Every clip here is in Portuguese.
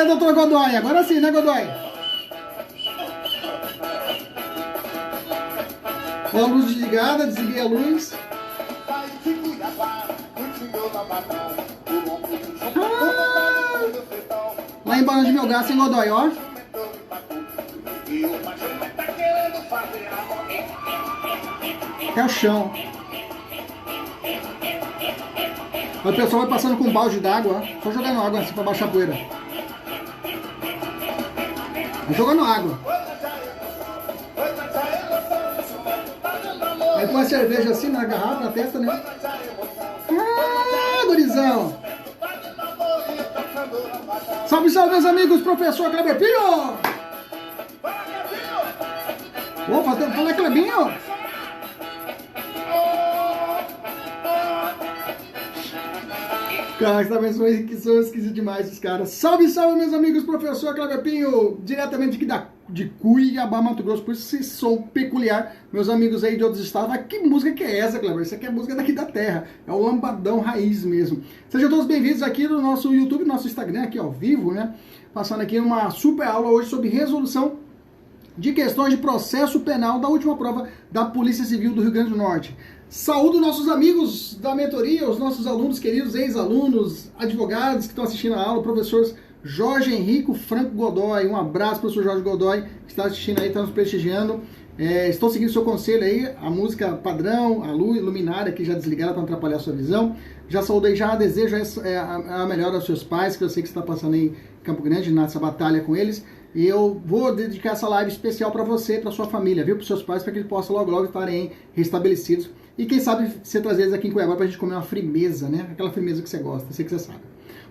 Doutor Godoy, agora sim, né, Godoy? Ó, a luz desligada, desliguei a luz. Lá em Barão de Melgaço, em Godoy, ó. É o chão. O pessoal vai passando com um balde d'água, ó. Só jogando água assim pra baixar a poeira. Jogando água. Aí põe a cerveja assim na garrafa, na testa, né? Ah, gurizão! Salve, salve, meus amigos, professor Kleber Pinho! Opa, fala, Clebinho! Cara, também são esquisitos demais esses caras. Salve, salve, meus amigos, professor Kleber Pinho, diretamente aqui de Cuiabá, Mato Grosso, por esse som peculiar. Meus amigos aí de outros estados, mas que música que é essa, Kleber? Isso aqui é música daqui da terra, é o lambadão raiz mesmo. Sejam todos bem-vindos aqui no nosso YouTube, nosso Instagram, aqui ao vivo, né? Passando aqui uma super aula hoje sobre resolução de questões de processo penal da última prova da Polícia Civil do Rio Grande do Norte. Saúdo nossos amigos da mentoria, os nossos alunos queridos, ex-alunos, advogados que estão assistindo a aula, professores Jorge Henrico Franco Godoy. Um abraço, professor Jorge Godoy, que está assistindo aí, está nos prestigiando. Estou seguindo o seu conselho aí, a música padrão, a luz luminária que já desligada para não atrapalhar a sua visão. Já saudei, já desejo a melhor aos seus pais, que eu sei que você está passando aí em Campo Grande, nessa batalha com eles. E eu vou dedicar essa live especial para você e para sua família, viu? Para os seus pais, para que eles possam logo estarem restabelecidos. E quem sabe você trazer eles aqui em Cuiabá para a gente comer uma firmeza, né? Aquela firmeza que você gosta, sei que você sabe.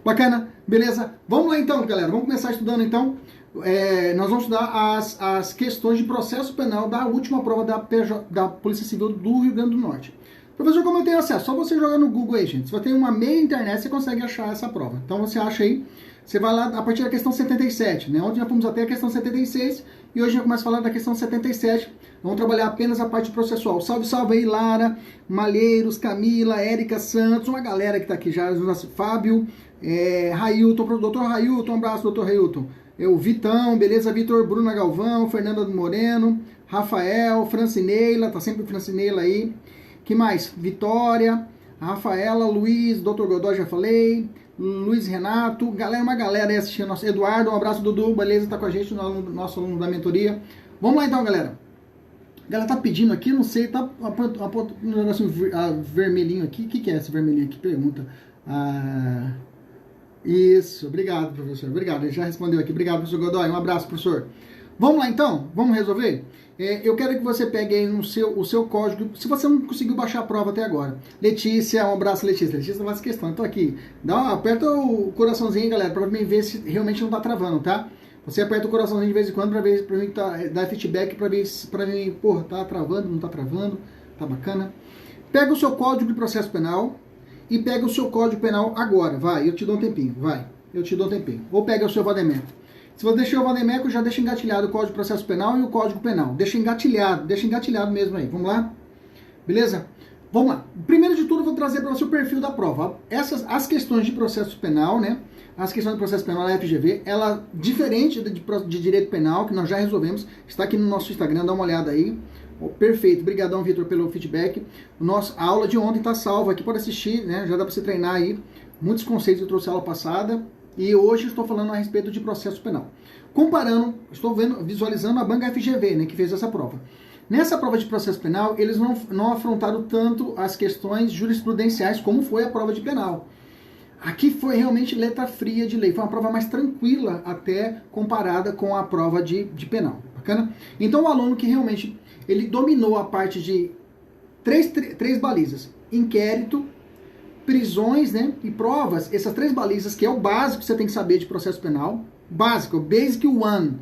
Bacana, beleza? Vamos lá então, galera. Vamos começar estudando então. Nós vamos estudar as questões de processo penal da última prova da Polícia Civil do Rio Grande do Norte. Professor, como eu tenho acesso? Só você jogar no Google aí, gente. Se você tem uma meia internet, você consegue achar essa prova. Então você acha aí. Você vai lá a partir da questão 77, né? Ontem já fomos até a questão 76 e hoje a gente começa a falar da questão 77. Vamos trabalhar apenas a parte processual. Salve, salve aí, Lara, Malheiros, Camila, Érica Santos, uma galera que tá aqui já, Fábio, Railton, doutor Railton, um abraço, doutor Railton. O Vitão, beleza, Vitor, Bruna Galvão, Fernanda Moreno, Rafael, Francineila, tá sempre Francineila aí. Que mais? Vitória, Rafaela, Luiz, doutor Godoy, já falei. Luiz Renato, uma galera aí assistindo nosso. Eduardo, um abraço, Dudu, beleza, tá com a gente, nosso aluno da mentoria. Vamos lá então, galera. A galera tá pedindo aqui, não sei, tá um negócio vermelhinho aqui. O que é esse vermelhinho aqui? Pergunta. Isso, obrigado, professor, obrigado, ele já respondeu aqui. Obrigado, professor Godoy, um abraço, professor. Vamos lá então, vamos resolver? Eu quero que você pegue aí o seu código, se você não conseguiu baixar a prova até agora. Letícia, um abraço, Letícia. Letícia não faz questão, então aqui. Aperta o coraçãozinho, galera, para mim ver se realmente não tá travando, tá? Você aperta o coraçãozinho de vez em quando para mim dar feedback, para mim, porra, tá travando, não tá travando, tá bacana. Pega o seu código de processo penal e pega o seu código penal agora, vai, eu te dou um tempinho, vai, eu te dou um tempinho. Ou pega o seu vademécum. Se você deixar o vademécum, já deixa engatilhado o Código de Processo Penal e o Código Penal. Deixa engatilhado mesmo aí. Vamos lá? Beleza? Vamos lá. Primeiro de tudo, eu vou trazer para você o perfil da prova. As questões de processo penal, né? As questões de processo penal da FGV, ela, diferente de direito penal, que nós já resolvemos, está aqui no nosso Instagram, dá uma olhada aí. Perfeito. Obrigadão, Vitor, pelo feedback. A aula de ontem está salva aqui, pode assistir, né? Já dá para você treinar aí. Muitos conceitos eu trouxe a aula passada. E hoje estou falando a respeito de processo penal. Comparando, visualizando a banca FGV, né, que fez essa prova. Nessa prova de processo penal, eles não afrontaram tanto as questões jurisprudenciais como foi a prova de penal. Aqui foi realmente letra fria de lei. Foi uma prova mais tranquila até comparada com a prova de penal. Bacana? Então o aluno que realmente ele dominou a parte de três balizas. Inquérito, prisões, né, e provas. Essas 3 balizas, que é o básico que você tem que saber de processo penal. Básico, Basic One.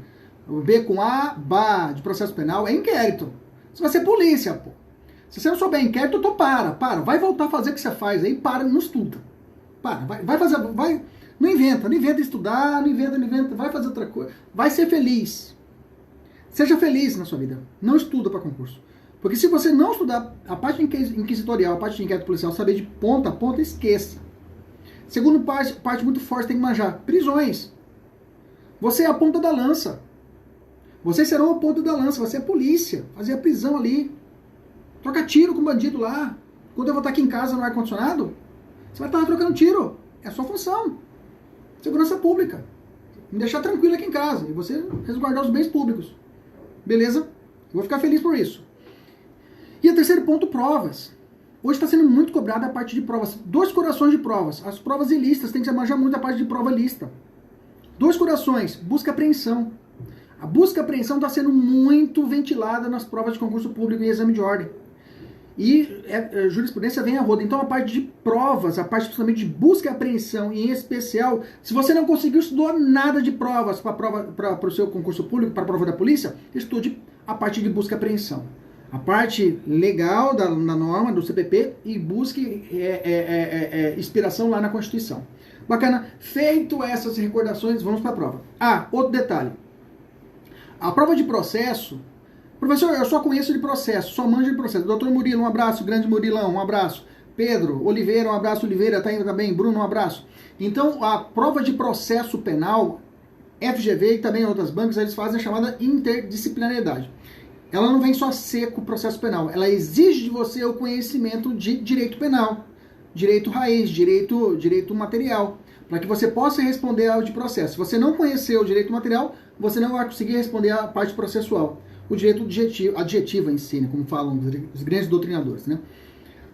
O B com A, BA, de processo penal, é inquérito. Você vai ser polícia, pô. Se você não souber inquérito, então para. Vai voltar a fazer o que você faz aí, não estuda. Vai fazer, não inventa estudar, não inventa, vai fazer outra coisa. Vai ser feliz. Seja feliz na sua vida. Não estuda para concurso. Porque se você não estudar a parte inquisitorial, a parte de inquérito policial, saber de ponta a ponta, esqueça. Segundo parte muito forte, tem que manjar. Prisões. Você é a ponta da lança. Vocês serão a ponta da lança. Você é polícia. Fazer a prisão ali. Troca tiro com o bandido lá. Quando eu vou estar aqui em casa no ar-condicionado, você vai estar trocando tiro. É a sua função. Segurança pública. Me deixar tranquilo aqui em casa. E você resguardar os bens públicos. Beleza? Eu vou ficar feliz por isso. E o terceiro ponto, provas. Hoje está sendo muito cobrada a parte de provas. 2 corações de provas. As provas ilícitas, tem que se manjar muito a parte de prova ilícita. 2 corações, busca e apreensão. A busca e apreensão está sendo muito ventilada nas provas de concurso público e exame de ordem. E jurisprudência vem a roda. Então a parte de provas, a parte principalmente de busca e apreensão, e em especial, se você não conseguiu estudar nada de provas para o seu concurso público, para a prova da polícia, estude a parte de busca e apreensão. A parte legal da norma do CPP e busque inspiração lá na Constituição. Bacana. Feito essas recordações, vamos para a prova. Outro detalhe. A prova de processo, professor, eu só conheço de processo, só manjo de processo. Doutor Murilo, um abraço. Grande Murilão, um abraço. Pedro, Oliveira, um abraço. Oliveira, tá indo também. Bruno, um abraço. Então, a prova de processo penal, FGV e também outras bancas, eles fazem a chamada interdisciplinariedade. Ela não vem só seco o processo penal, ela exige de você o conhecimento de direito penal, direito raiz, direito material, para que você possa responder ao de processo. Se você não conhecer o direito material, você não vai conseguir responder a parte processual, o direito adjetivo em si, né, como falam os grandes doutrinadores, né?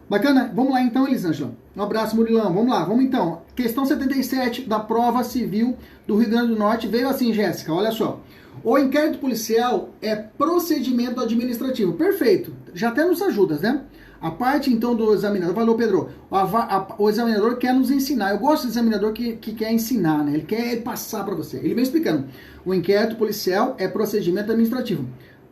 Bacana? Vamos lá então, Elisângela. Um abraço, Murilão. Vamos lá, vamos então. Questão 77 da prova civil do Rio Grande do Norte. Veio assim, Jéssica, olha só. O inquérito policial é procedimento administrativo. Perfeito. Já até nos ajuda, né? A parte, então, do examinador. Valeu, Pedro. O examinador quer nos ensinar. Eu gosto do examinador que quer ensinar, né? Ele quer passar para você. Ele vem explicando. O inquérito policial é procedimento administrativo.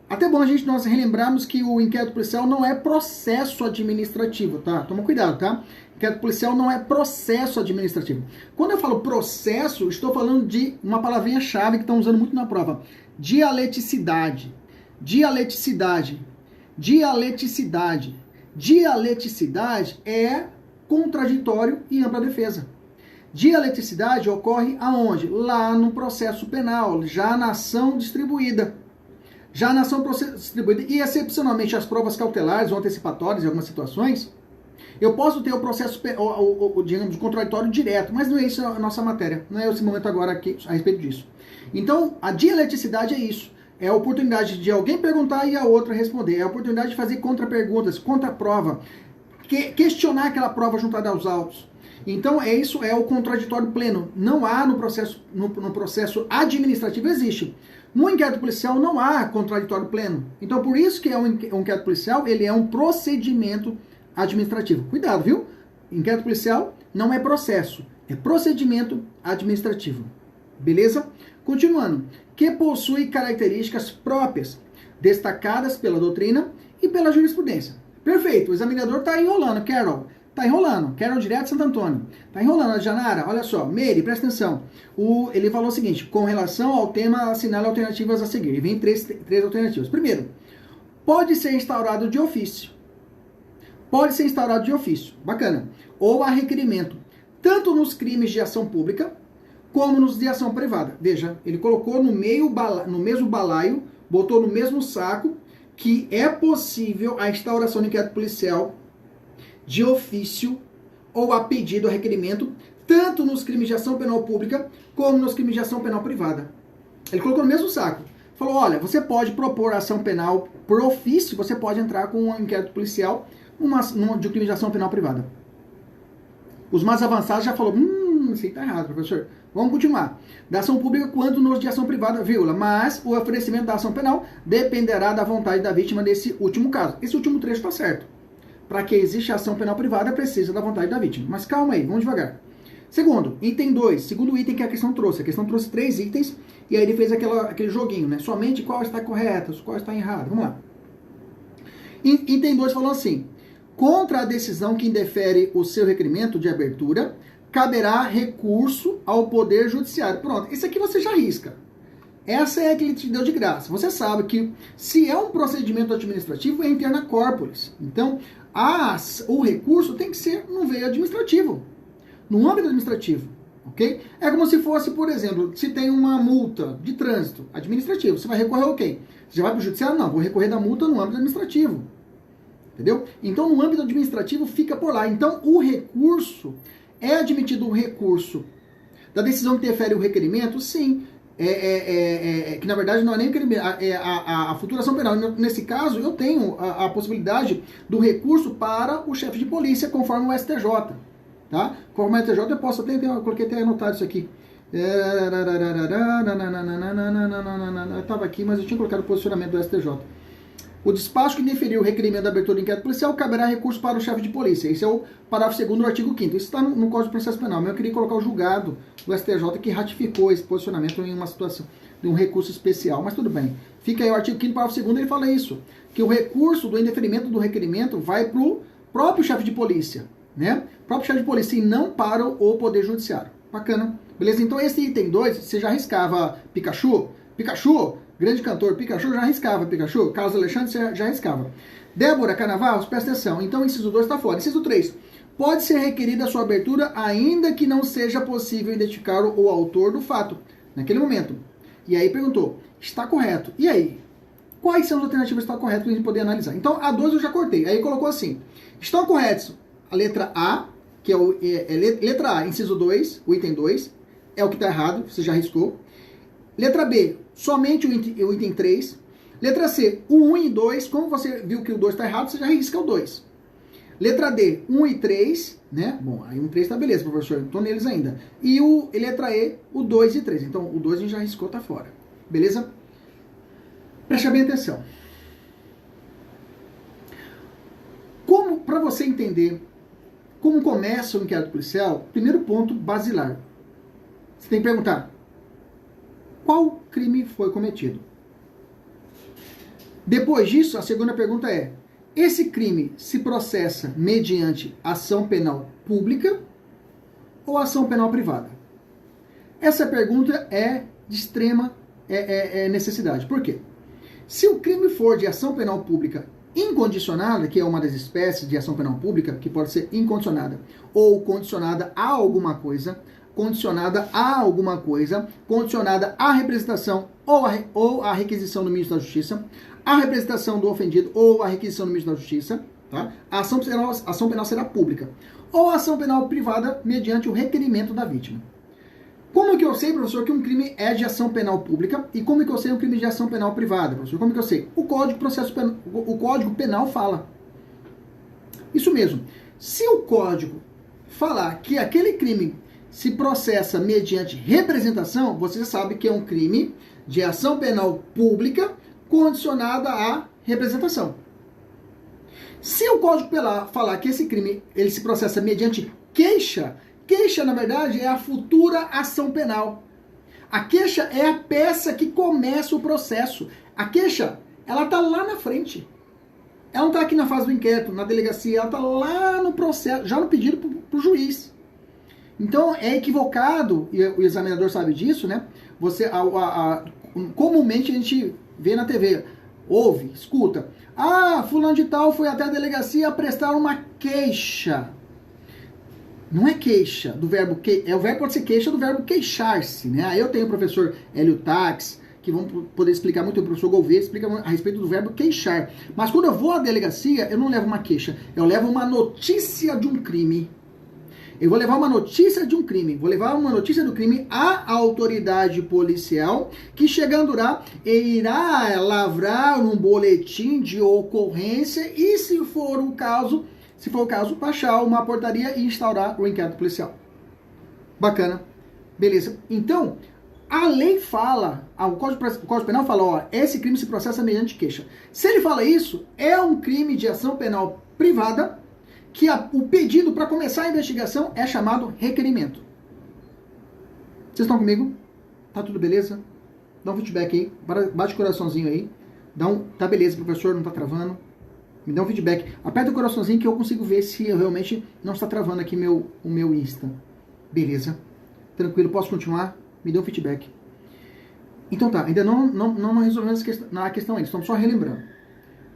Até bom nós relembrarmos que o inquérito policial não é processo administrativo, tá? Toma cuidado, tá? Inquérito policial não é processo administrativo. Quando eu falo processo, estou falando de uma palavrinha-chave que estão usando muito na prova. Dialeticidade. Dialeticidade. Dialeticidade. Dialeticidade é contraditório e ampla defesa. Dialeticidade ocorre aonde? Lá no processo penal, já na ação distribuída. Já na ação distribuída. E, excepcionalmente, as provas cautelares ou antecipatórias em algumas situações, eu posso ter o processo, digamos, contraditório direto, mas não é isso a nossa matéria. Não é esse momento agora aqui a respeito disso. Então, a dialeticidade é isso. É a oportunidade de alguém perguntar e a outra responder. É a oportunidade de fazer contra-perguntas, contra-prova. Questionar aquela prova juntada aos autos. Então, isso é o contraditório pleno. Não há no processo administrativo, existe. No inquérito policial não há contraditório pleno. Então, por isso que um inquérito policial, ele é um procedimento administrativo. Cuidado, viu? Inquérito policial não é processo, é procedimento administrativo. Beleza? Continuando. Que possui características próprias, destacadas pela doutrina e pela jurisprudência. Perfeito. O examinador está enrolando, Carol. Está enrolando. Carol direto de Santo Antônio. Está enrolando. Janara, olha só. Meire, presta atenção. Ele falou o seguinte, com relação ao tema, assinale alternativas a seguir. E vem três alternativas. Primeiro, pode ser instaurado de ofício. Pode ser instaurado de ofício. Bacana. Ou a requerimento. Tanto nos crimes de ação pública, como nos de ação privada. Veja, ele colocou no mesmo balaio, botou no mesmo saco, que é possível a instauração de inquérito policial de ofício ou a pedido a requerimento, tanto nos crimes de ação penal pública, como nos crimes de ação penal privada. Ele colocou no mesmo saco. Falou, olha, você pode propor ação penal por ofício, você pode entrar com um inquérito policial de crime de ação penal privada. Os mais avançados já falaram, isso aí tá errado, professor. Vamos continuar. Da ação pública quanto nos de ação privada, vírgula. Mas o oferecimento da ação penal dependerá da vontade da vítima nesse último caso. Esse último trecho está certo. para que exista ação penal privada, precisa da vontade da vítima. Mas calma aí, vamos devagar. Segundo, item 2, segundo item que a questão trouxe. A questão trouxe 3 itens, e aí ele fez aquele joguinho, né? Somente qual está correto, qual está errado. Vamos lá. Item 2 falou assim: contra a decisão que indefere o seu requerimento de abertura, caberá recurso ao Poder Judiciário. Pronto, isso aqui você já risca. Essa é a que ele te deu de graça. Você sabe que se é um procedimento administrativo, é interna corporis. Então, o recurso tem que ser no veio administrativo, no âmbito administrativo, ok? É como se fosse, por exemplo, se tem uma multa de trânsito administrativo, você vai recorrer ao quê? Você já vai para o judiciário? Não, vou recorrer da multa no âmbito administrativo. Entendeu? Então, no âmbito administrativo, fica por lá. Então, o recurso, é admitido o recurso da decisão que interfere o requerimento? Sim. Que na verdade não é nem a futura ação penal. Nesse caso, eu tenho a possibilidade do recurso para o chefe de polícia, conforme o STJ. Tá? Conforme o STJ, eu posso até, eu coloquei até anotado isso aqui. Eu estava aqui, mas eu tinha colocado o posicionamento do STJ. O despacho que indeferiu o requerimento da abertura do inquérito policial caberá recurso para o chefe de polícia. Esse é o parágrafo 2º do artigo 5º. Isso está no Código de Processo Penal, mas eu queria colocar o julgado do STJ que ratificou esse posicionamento em uma situação de um recurso especial. Mas tudo bem. Fica aí o artigo 5º, parágrafo 2º, ele fala isso. Que o recurso do indeferimento do requerimento vai para o próprio chefe de polícia, né? O próprio chefe de polícia e não para o Poder Judiciário. Bacana. Beleza? Então esse item 2, você já arriscava Pikachu? Pikachu, grande cantor, Pikachu já arriscava, Pikachu. Carlos Alexandre já arriscava. Débora Canavarros, presta atenção. Então, inciso 2 está fora. Inciso 3. Pode ser requerida a sua abertura, ainda que não seja possível identificar o autor do fato, naquele momento. E aí perguntou, está correto. E aí? Quais são as alternativas que estão corretas para a gente poder analisar? Então, a 2 eu já cortei. Aí colocou assim, estão corretos a letra A, que é letra A, inciso 2, o item 2, é o que está errado, você já arriscou. Letra B, somente o item 3. Letra C, o 1 e 2. Como você viu que o 2 está errado, você já risca o 2. Letra D, 1 e 3. Né? Bom, aí 1 e 3 está beleza, professor. Estou neles ainda. E letra E, o 2 e 3. Então, o 2 a gente já riscou, está fora. Beleza? Preste bem atenção. Para você entender como começa o inquérito policial, primeiro ponto basilar. Você tem que perguntar: qual crime foi cometido? Depois disso, a segunda pergunta é: esse crime se processa mediante ação penal pública ou ação penal privada? Essa pergunta é de extrema necessidade. Por quê? Se o crime for de ação penal pública incondicionada, que é uma das espécies de ação penal pública, que pode ser incondicionada ou condicionada a alguma coisa, condicionada à representação ou à requisição do ministro da Justiça, à representação do ofendido ou à requisição do ministro da Justiça, tá? A ação penal será pública. Ou a ação penal privada mediante o requerimento da vítima. Como que eu sei, professor, que um crime é de ação penal pública e como que eu sei um crime de ação penal privada, professor? Como que eu sei? O Código Penal fala. Isso mesmo. Se o Código falar que aquele crime se processa mediante representação, você sabe que é um crime de ação penal pública condicionada à representação. Se o Código Penal falar que esse crime ele se processa mediante queixa, na verdade, é a futura ação penal. A queixa é a peça que começa o processo. A queixa, ela está lá na frente. Ela não está aqui na fase do inquérito, na delegacia, ela está lá no processo, já no pedido para o juiz. Então, é equivocado, e o examinador sabe disso, né? Comumente a gente vê na TV, ouve, escuta. Fulano de tal foi até a delegacia prestar uma queixa. Não é queixa do verbo o verbo pode ser queixa do verbo queixar-se, né? Aí eu tenho o professor Hélio Tax, que vão poder explicar muito, o professor Gouveia explica a respeito do verbo queixar. Mas quando eu vou à delegacia, eu não levo uma queixa, eu levo uma notícia de um crime. Eu vou levar uma notícia de um crime, vou levar uma notícia do crime à autoridade policial, que chegando lá, irá lavrar um boletim de ocorrência e, se for o caso, baixar uma portaria e instaurar o inquérito policial. Bacana. Beleza. Então, a lei fala, o Código Penal fala, esse crime se processa mediante queixa. Se ele fala isso, é um crime de ação penal privada, que o pedido para começar a investigação é chamado requerimento. Vocês estão comigo? Tá tudo beleza? Dá um feedback aí, bate o coraçãozinho aí. Tá beleza, professor, não tá travando? Me dá um feedback. Aperta o coraçãozinho que eu consigo ver se eu realmente não está travando aqui o meu Insta. Beleza. Tranquilo, posso continuar? Me dê um feedback. Então tá, ainda não resolvemos a questão ainda, estamos só relembrando.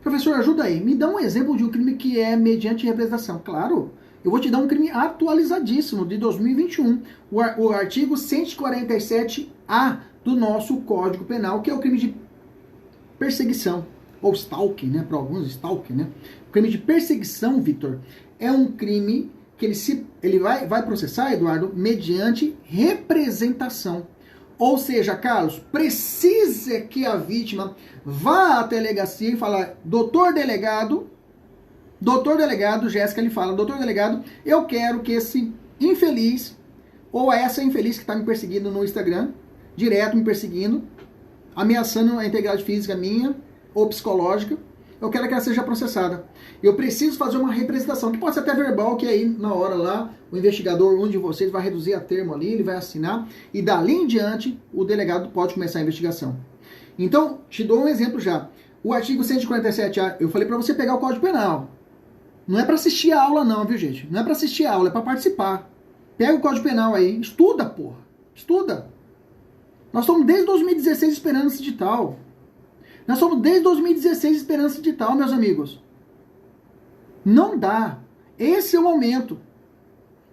Professor, ajuda aí. Me dá um exemplo de um crime que é mediante representação. Claro, eu vou te dar um crime atualizadíssimo, de 2021. O artigo 147A do nosso Código Penal, que é o crime de perseguição. Ou stalking, né? Para alguns, stalking, né? O crime de perseguição, Vitor, é um crime que ele vai processar, Eduardo, mediante representação. Ou seja, Carlos, precisa que a vítima vá à delegacia e fale, doutor delegado, Jéssica, ele fala, doutor delegado, eu quero que esse infeliz, ou essa infeliz que está me perseguindo no Instagram, direto me perseguindo, ameaçando a integridade física minha, ou psicológica, eu quero que ela seja processada. Eu preciso fazer uma representação, que pode ser até verbal, que aí na hora lá, o investigador, um de vocês, vai reduzir a termo ali, ele vai assinar, e dali em diante, o delegado pode começar a investigação. Então, te dou um exemplo já. O artigo 147A, eu falei para você pegar o Código Penal. Não é para assistir a aula não, viu gente? Não é para assistir a aula, é para participar. Pega o Código Penal aí, estuda, porra. Estuda. Nós estamos desde 2016 esperando esse edital. Nós estamos desde 2016 esperando esse edital, meus amigos. Não dá. Esse é o momento.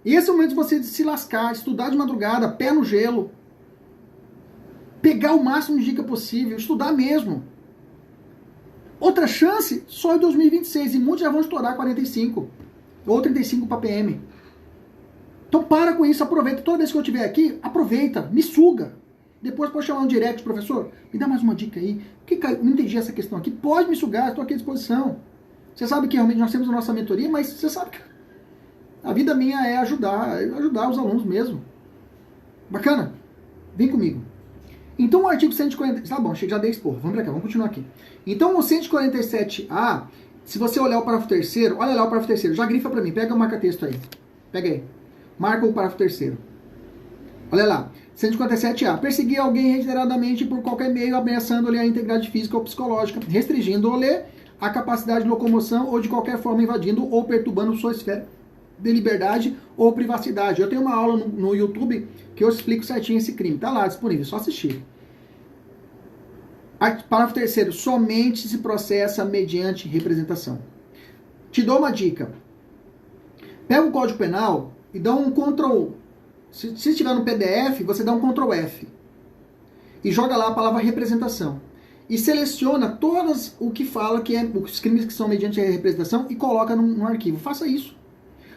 Esse é o momento de você se lascar, estudar de madrugada, pé no gelo. Pegar o máximo de dica possível, estudar mesmo. Outra chance, só em 2026. E muitos já vão estourar 45. Ou 35 para PM. Então para com isso, aproveita. Toda vez que eu estiver aqui, aproveita, me suga. Depois pode chamar um direct, professor, me dá mais uma dica aí. Não entendi essa questão aqui. Pode me sugar, estou aqui à disposição. Você sabe que realmente nós temos a nossa mentoria, mas você sabe que a vida minha é ajudar os alunos mesmo. Bacana? Vem comigo. Então o artigo 140... Tá bom, já dei expor. Vamos pra cá, vamos continuar aqui. Então o 147A, se você olhar o parágrafo terceiro, olha lá o parágrafo terceiro, já grifa pra mim, pega o marca-texto aí. Pega aí. Marca o parágrafo terceiro. Olha lá. 157A. Perseguir alguém reiteradamente por qualquer meio, ameaçando-lhe a integridade física ou psicológica, restringindo-lhe a capacidade de locomoção ou de qualquer forma invadindo ou perturbando sua esfera de liberdade ou privacidade. Eu tenho uma aula no YouTube que eu explico certinho esse crime. Tá lá disponível, só assistir. Parágrafo terceiro. Somente se processa mediante representação. Te dou uma dica. Pega o Código Penal e dá um Ctrl. Se estiver no PDF, você dá um Ctrl F. E joga lá a palavra representação. E seleciona todas o que fala que é os crimes que são mediante representação e coloca num arquivo. Faça isso.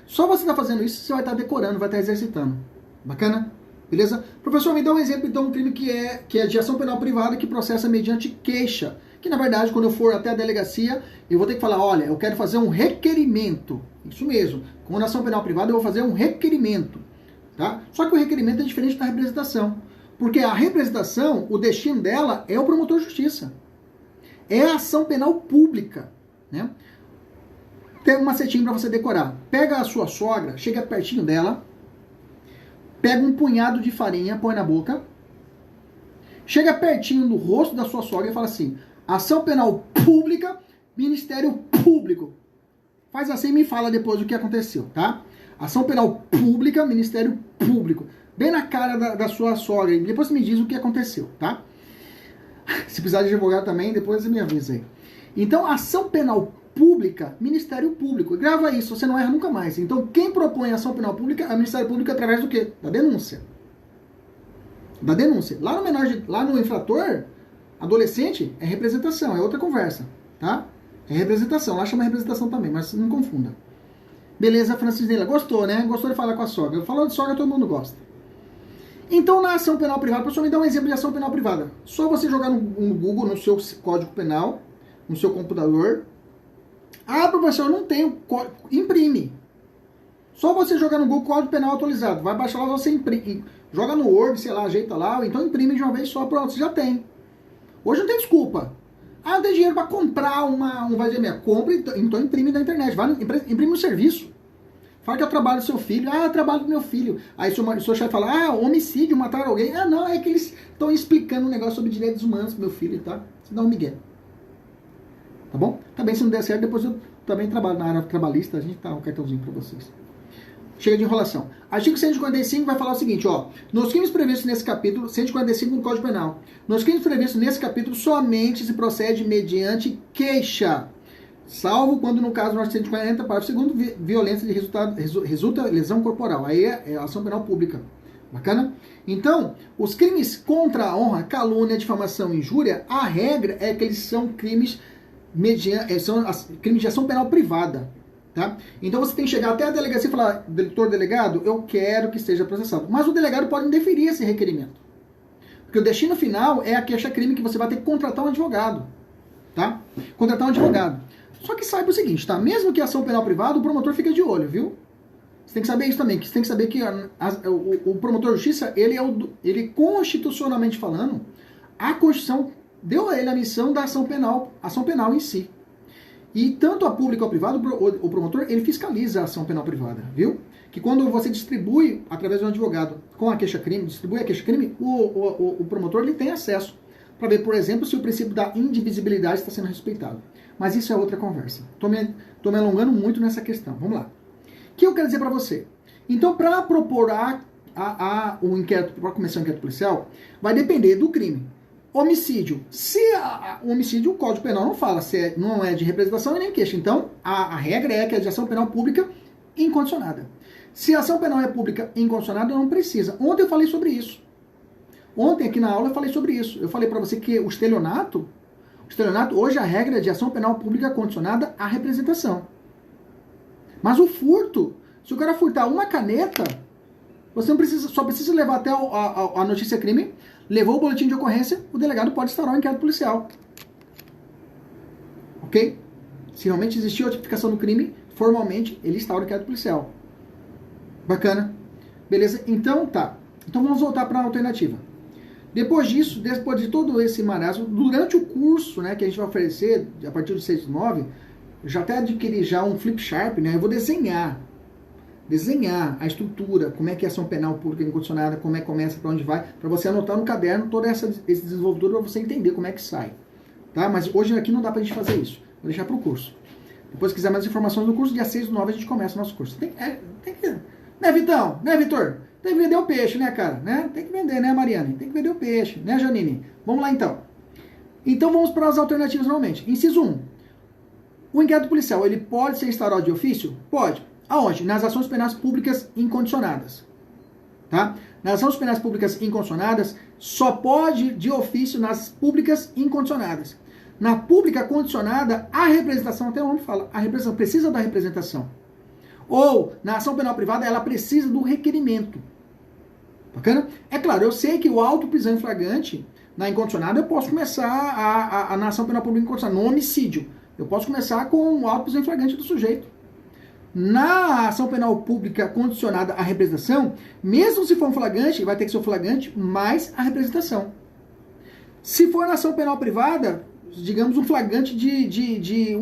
Só você está fazendo isso, você vai estar decorando, vai estar exercitando. Bacana? Beleza? Professor, me dá um exemplo, então, um crime que é de ação penal privada que processa mediante queixa. Que, na verdade, quando eu for até a delegacia, eu vou ter que falar, olha, eu quero fazer um requerimento. Isso mesmo. Com ação penal privada, eu vou fazer um requerimento. Tá? Só que o requerimento é diferente da representação. Porque a representação, o destino dela é o promotor de justiça. É a ação penal pública. Né? Tem um macetinho para você decorar. Pega a sua sogra, chega pertinho dela, pega um punhado de farinha, põe na boca, chega pertinho do rosto da sua sogra e fala assim, ação penal pública, Ministério Público. Faz assim e me fala depois o que aconteceu, tá? Ação penal pública, Ministério Público. Bem na cara da sua sogra. E depois você me diz o que aconteceu, tá? Se precisar de advogado também, depois você me avisa aí. Então, ação penal pública, Ministério Público. Grava isso, você não erra nunca mais. Então, quem propõe ação penal pública é o Ministério Público através do quê? Da denúncia. Da denúncia. Lá no infrator, adolescente, é representação, é outra conversa, tá? É representação. Lá chama representação também, mas não confunda. Beleza, Francisnela. Gostou, né? Gostou de falar com a sogra. Falou de sogra, todo mundo gosta. Então, na ação penal privada, professor, me dá um exemplo de ação penal privada. Só você jogar no Google, no seu Código Penal, no seu computador. Ah, professor, eu não tenho. Imprime. Só você jogar no Google Código Penal atualizado. Vai baixar lá, você imprime. Joga no Word, sei lá, ajeita lá, ou então imprime de uma vez só, pronto, você já tem. Hoje não tem desculpa. Ah, eu tenho dinheiro para comprar um vazamento. Compre, então imprime na internet. Vai, imprime um serviço. Fala que é o trabalho do seu filho. Ah, é o trabalho do meu filho. Aí o seu chefe fala, ah, homicídio, mataram alguém. Ah, não, é que eles estão explicando um negócio sobre direitos humanos pro meu filho, tá? Você dá um migué. Tá bom? Também se não der certo, depois eu também trabalho na área trabalhista. A gente dá um cartãozinho para vocês. Chega de enrolação. Artigo 145 vai falar o seguinte, ó. Nos crimes previstos nesse capítulo, 145 do Código Penal. Nos crimes previstos nesse capítulo, somente se procede mediante queixa. Salvo quando, no caso do artigo 140, parágrafo 2º, violência de resulta lesão corporal. Aí é ação penal pública. Bacana? Então, os crimes contra a honra, calúnia, difamação e injúria, a regra é que eles são crimes crimes de ação penal privada. Tá? Então você tem que chegar até a delegacia e falar, doutor delegado, eu quero que seja processado. Mas o delegado pode indeferir esse requerimento. Porque o destino final é a queixa-crime que você vai ter que contratar um advogado. Tá? Contratar um advogado. Só que saiba o seguinte, tá? Mesmo que ação penal privada, o promotor fica de olho, viu? Você tem que saber isso também, que você tem que saber que o promotor de justiça, ele constitucionalmente falando, a Constituição deu a ele a missão da ação penal em si. E tanto a pública ou a privada, o promotor, ele fiscaliza a ação penal privada, viu? Que quando você distribui, através de um advogado, com a queixa-crime, distribui a queixa-crime, o promotor ele tem acesso para ver, por exemplo, se o princípio da indivisibilidade está sendo respeitado. Mas isso é outra conversa. Tô me alongando muito nessa questão. Vamos lá. O que eu quero dizer para você? Então, para propor o inquérito, para começar o inquérito policial, vai depender do crime. Homicídio. Se o homicídio, o Código Penal não fala, não é de representação e nem queixa. Então, a regra é que é de ação penal pública incondicionada. Se a ação penal é pública incondicionada, não precisa. Ontem eu falei sobre isso. Ontem aqui na aula eu falei sobre isso. Eu falei para você que o estelionato, hoje a regra é de ação penal pública condicionada à representação. Mas o furto, se o cara furtar uma caneta, você não precisa, só precisa levar até a notícia crime, levou o boletim de ocorrência, o delegado pode instaurar um inquérito policial. Ok? Se realmente existiu a tipificação do crime, formalmente ele instaura o inquérito policial. Bacana? Beleza? Então tá. Então vamos voltar para a alternativa. Depois disso, depois de todo esse marasmo, durante o curso, né, que a gente vai oferecer, a partir do 6 de 9, já até adquiri já um flip chart, né, eu vou desenhar a estrutura, como é que é a ação penal pública incondicionada, como é que começa, para onde vai, para você anotar no caderno todo esse desenvolvimento para você entender como é que sai. Tá? Mas hoje aqui não dá pra gente fazer isso. Vou deixar para o curso. Depois, se quiser mais informações do curso, dia 6 de 9 a gente começa o nosso curso. Tem que... Né, Vitão? Né, Vitor? Tem que vender o peixe, né, cara? Né? Tem que vender, né, Mariane? Tem que vender o peixe, né, Janine? Vamos lá, então. Então, vamos para as alternativas novamente. Inciso 1. O inquérito policial, ele pode ser instaurado de ofício? Pode. Aonde? Nas ações penais públicas incondicionadas. Tá? Nas ações penais públicas incondicionadas, só pode de ofício nas públicas incondicionadas. Na pública condicionada, a representação, até onde fala, a representação precisa da representação. Ou, na ação penal privada, ela precisa do requerimento. Bacana? É claro, eu sei que o auto prisão em flagrante, na incondicionada, eu posso começar na ação penal pública incondicionada, no homicídio. Eu posso começar com o auto prisão em flagrante do sujeito. Na ação penal pública condicionada à representação, mesmo se for um flagrante, vai ter que ser o flagrante mais a representação. Se for na ação penal privada, digamos um flagrante de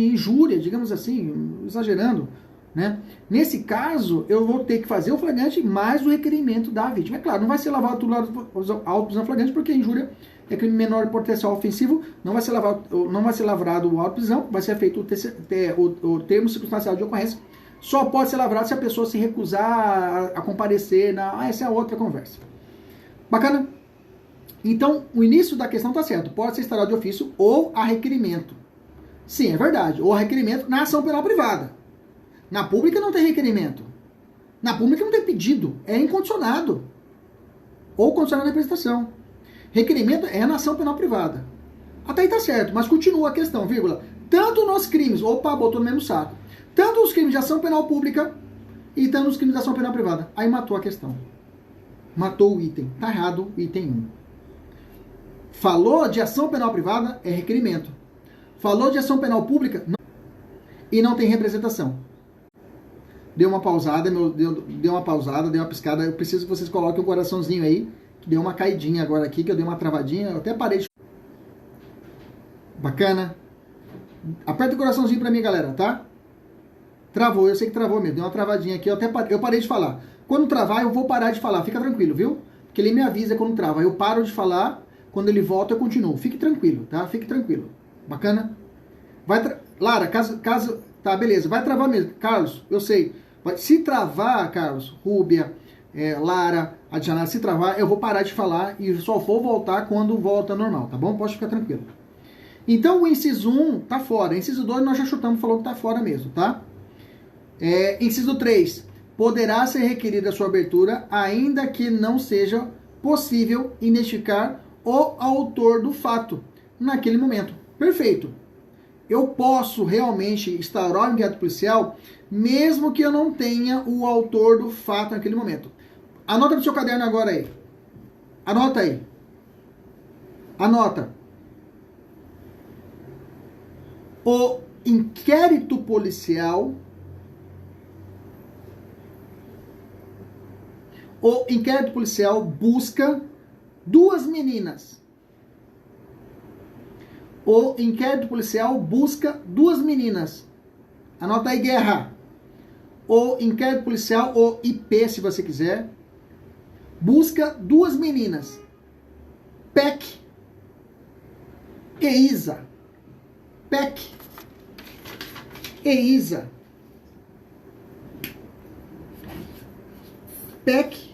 injúria, digamos assim, exagerando, né? Nesse caso, eu vou ter que fazer o flagrante mais o requerimento da vítima. É claro, não vai ser lavado tudo auto prisão flagrante, porque injúria é crime menor potencial ofensivo, não vai ser lavrado o auto prisão, vai ser feito o termo circunstancial de ocorrência, só pode ser lavrado se a pessoa se recusar a comparecer essa é outra conversa. Bacana? Então, o início da questão está certo. Pode ser instaurado de ofício ou a requerimento. Sim, é verdade. Ou a requerimento na ação penal privada. Na pública não tem requerimento. Na pública não tem pedido. É incondicionado. Ou condicionado à representação. Requerimento é na ação penal privada. Até aí está certo, mas continua a questão, vírgula. Tanto nos crimes... Opa, botou no mesmo saco. Tanto os crimes de ação penal pública e tanto os crimes de ação penal privada. Aí matou a questão. Matou o item. Está errado o item 1. Falou de ação penal privada, é requerimento. Falou de ação penal pública, não. E não tem representação. Deu uma pausada, deu uma piscada. Eu preciso que vocês coloquem o coraçãozinho aí, que deu uma caidinha agora aqui, que eu dei uma travadinha, eu até parei de... Bacana? Aperta o coraçãozinho pra mim, galera, tá? Travou, eu sei que travou mesmo. Deu uma travadinha aqui, eu parei de falar. Quando travar, eu vou parar de falar. Fica tranquilo, viu? Porque ele me avisa quando trava. Eu paro de falar, quando ele volta eu continuo. Fique tranquilo, tá? Fique tranquilo. Bacana? Lara, caso... Tá, beleza. Vai travar mesmo. Carlos, eu sei. Se travar, Carlos, Rúbia, Lara, Adjanara, se travar, eu vou parar de falar e só vou voltar quando volta normal, tá bom? Pode ficar tranquilo. Então o inciso 1 tá fora. Inciso 2 nós já chutamos, falou que tá fora mesmo, tá? Inciso 3. Poderá ser requerida a sua abertura, ainda que não seja possível identificar o autor do fato naquele momento. Perfeito. Eu posso realmente instaurar um inquérito policial, mesmo que eu não tenha o autor do fato naquele momento. Anota no seu caderno agora aí. Anota aí. Anota. O inquérito policial busca duas meninas. O inquérito policial busca duas meninas. Anota aí, guerra. O inquérito policial, o IP, se você quiser, busca duas meninas. PEC e Isa. PEC e Isa. PEC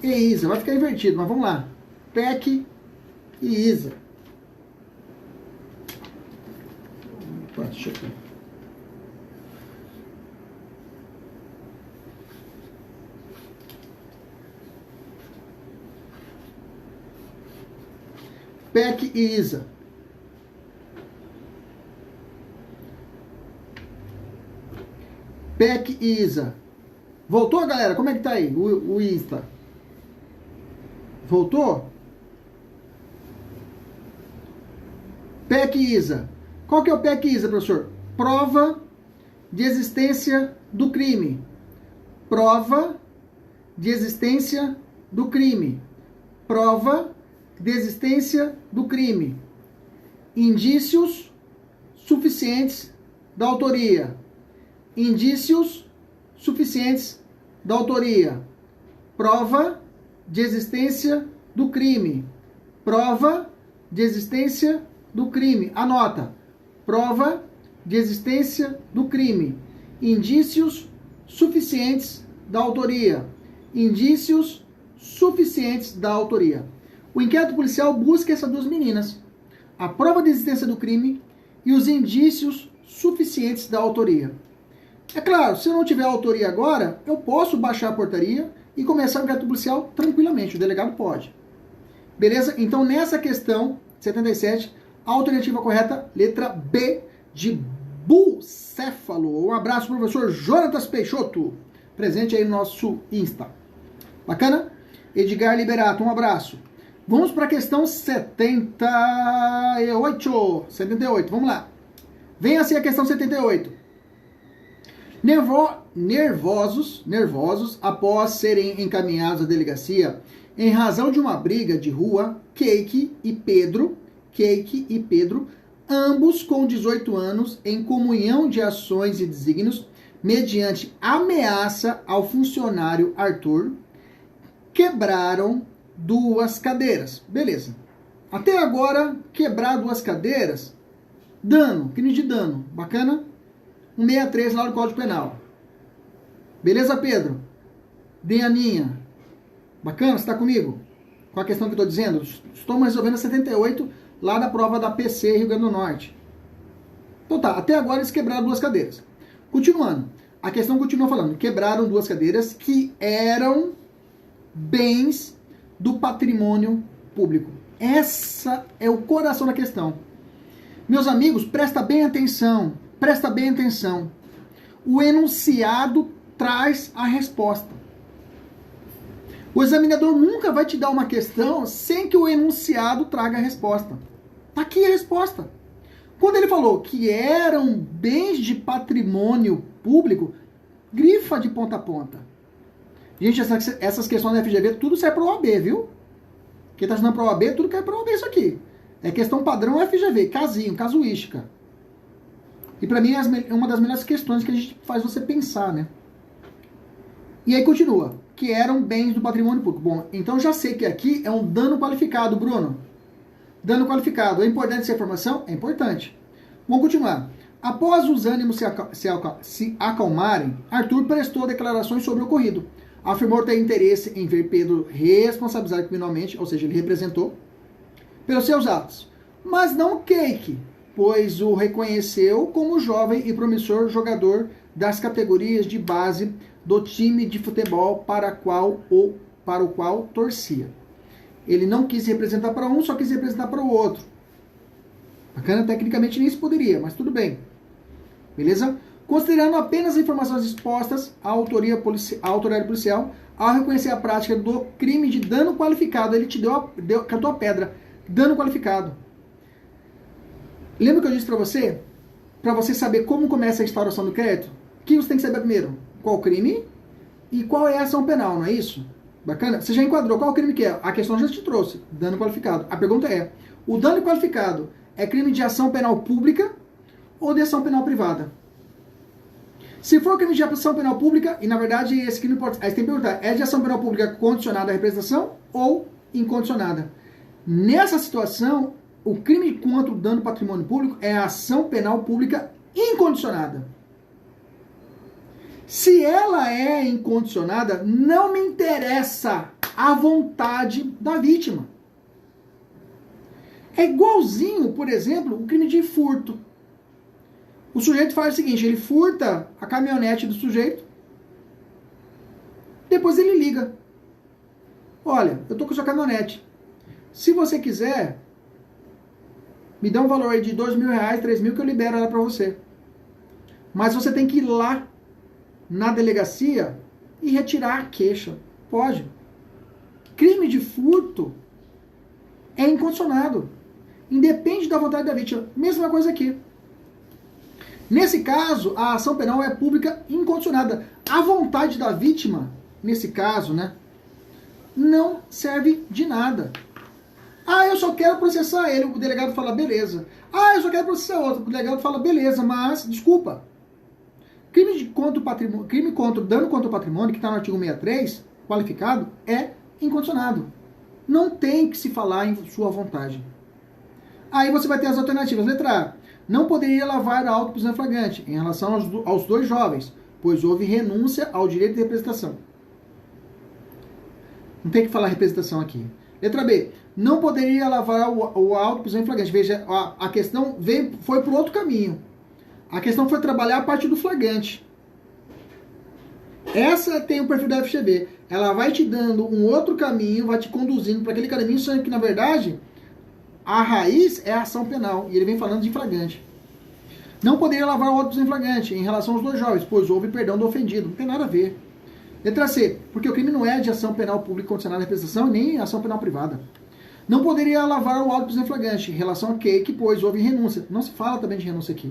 e Isa. Vai ficar invertido, mas vamos lá. PEC e Isa. Opa, deixa eu ver. PEC e Isa. PEC e Isa. Voltou, galera? Como é que tá aí o Insta? Voltou? PEC e Isa. Qual que é o PEC e Isa, professor? Prova de existência do crime. Prova de existência do crime. Prova de existência do crime. Indícios suficientes da autoria. Indícios suficientes da autoria. Prova de existência do crime. Prova de existência do crime. Anota. Prova de existência do crime. Indícios suficientes da autoria. Indícios suficientes da autoria. O inquérito policial busca essas duas meninas. A prova de existência do crime e os indícios suficientes da autoria. É claro, se eu não tiver autoria agora, eu posso baixar a portaria e começar o inquérito policial tranquilamente. O delegado pode. Beleza? Então, nessa questão 77, a alternativa correta, letra B, de bucéfalo. Um abraço, professor Jonatas Peixoto, presente aí no nosso Insta. Bacana? Edgar Liberato, um abraço. Vamos para a questão 78. 78, vamos lá. Vem assim a questão 78. Nervosos após serem encaminhados à delegacia em razão de uma briga de rua, Cake e Pedro, ambos com 18 anos, em comunhão de ações e desígnios, mediante ameaça ao funcionário Arthur, quebraram duas cadeiras. Beleza. Até agora, quebrar duas cadeiras, dano, crime de dano. Bacana? 163 lá do Código Penal. Beleza, Pedro? Dianinha. Bacana? Você está comigo? Com a questão que eu estou dizendo? Estou resolvendo a 78 lá da prova da PC Rio Grande do Norte. Então tá, até agora eles quebraram duas cadeiras. Continuando. A questão continua falando. Quebraram duas cadeiras que eram bens do patrimônio público. Essa é o coração da questão. Meus amigos, presta bem atenção. Presta bem atenção. O enunciado traz a resposta. O examinador nunca vai te dar uma questão sem que o enunciado traga a resposta. Tá aqui a resposta. Quando ele falou que eram bens de patrimônio público, grifa de ponta a ponta. Gente, essas questões da FGV, tudo serve para o OAB, viu? Quem está estudando para o OAB, tudo cai para o OAB isso aqui. É questão padrão FGV, casinho, casuística. E pra mim é uma das melhores questões que a gente faz você pensar, né? E aí continua, que eram bens do patrimônio público. Bom, então já sei que aqui é um dano qualificado, Bruno. Dano qualificado. É importante essa informação? É importante. Vamos continuar. Após os ânimos se acalmarem, Arthur prestou declarações sobre o ocorrido. Afirmou ter interesse em ver Pedro responsabilizado criminalmente, ou seja, ele representou, pelos seus atos. Mas não Cake, pois o reconheceu como jovem e promissor jogador das categorias de base do time de futebol para o qual torcia. Ele não quis representar para um, só quis representar para o outro. Bacana, tecnicamente nem se poderia, mas tudo bem. Beleza? Considerando apenas as informações expostas à autoridade policial, ao reconhecer a prática do crime de dano qualificado, ele te cantou a pedra. Dano qualificado. Lembra que eu disse para você? Para você saber como começa a instauração do crédito? O que você tem que saber primeiro? Qual crime e qual é a ação penal, não é isso? Bacana? Você já enquadrou qual crime que é? A questão já te trouxe. Dano qualificado. A pergunta é, o dano qualificado é crime de ação penal pública ou de ação penal privada? Se for crime de ação penal pública, e na verdade esse crime pode... Aí você tem que perguntar, é de ação penal pública condicionada à representação ou incondicionada? Nessa situação, o crime contra o dano patrimônio público é a ação penal pública incondicionada. Se ela é incondicionada, não me interessa a vontade da vítima. É igualzinho, por exemplo, o crime de furto. O sujeito faz o seguinte, ele furta a caminhonete do sujeito, depois ele liga. Olha, eu tô com a sua caminhonete. Se você quiser, me dá um valor aí de R$2.000, R$3.000 que eu libero ela pra você. Mas você tem que ir lá na delegacia e retirar a queixa. Pode. Crime de furto é incondicionado. Independe da vontade da vítima. Mesma coisa aqui. Nesse caso, a ação penal é pública incondicionada. A vontade da vítima, nesse caso, né, não serve de nada. Ah, eu só quero processar ele. O delegado fala, beleza. Ah, eu só quero processar outro. O delegado fala, beleza, mas, desculpa. Crime contra o dano contra o patrimônio, que está no artigo 63, qualificado, é incondicionado. Não tem que se falar em sua vontade. Aí você vai ter as alternativas. Letra A. Não poderia lavar a auto prisão flagrante em relação aos dois jovens, pois houve renúncia ao direito de representação. Não tem que falar representação aqui. Letra B. Não poderia lavar o auto prisão flagrante. Veja, a questão foi para o outro caminho. A questão foi trabalhar a parte do flagrante. Essa tem o perfil da FGV. Ela vai te dando um outro caminho, vai te conduzindo para aquele caminho, sendo que, na verdade, a raiz é a ação penal. E ele vem falando de flagrante. Não poderia lavar o auto em flagrante em relação aos dois jovens, pois houve perdão do ofendido. Não tem nada a ver. Letra C. Porque o crime não é de ação penal pública condicionada à representação nem ação penal privada. Não poderia lavar o auto em flagrante em relação a Cake, pois houve renúncia. Não se fala também de renúncia aqui.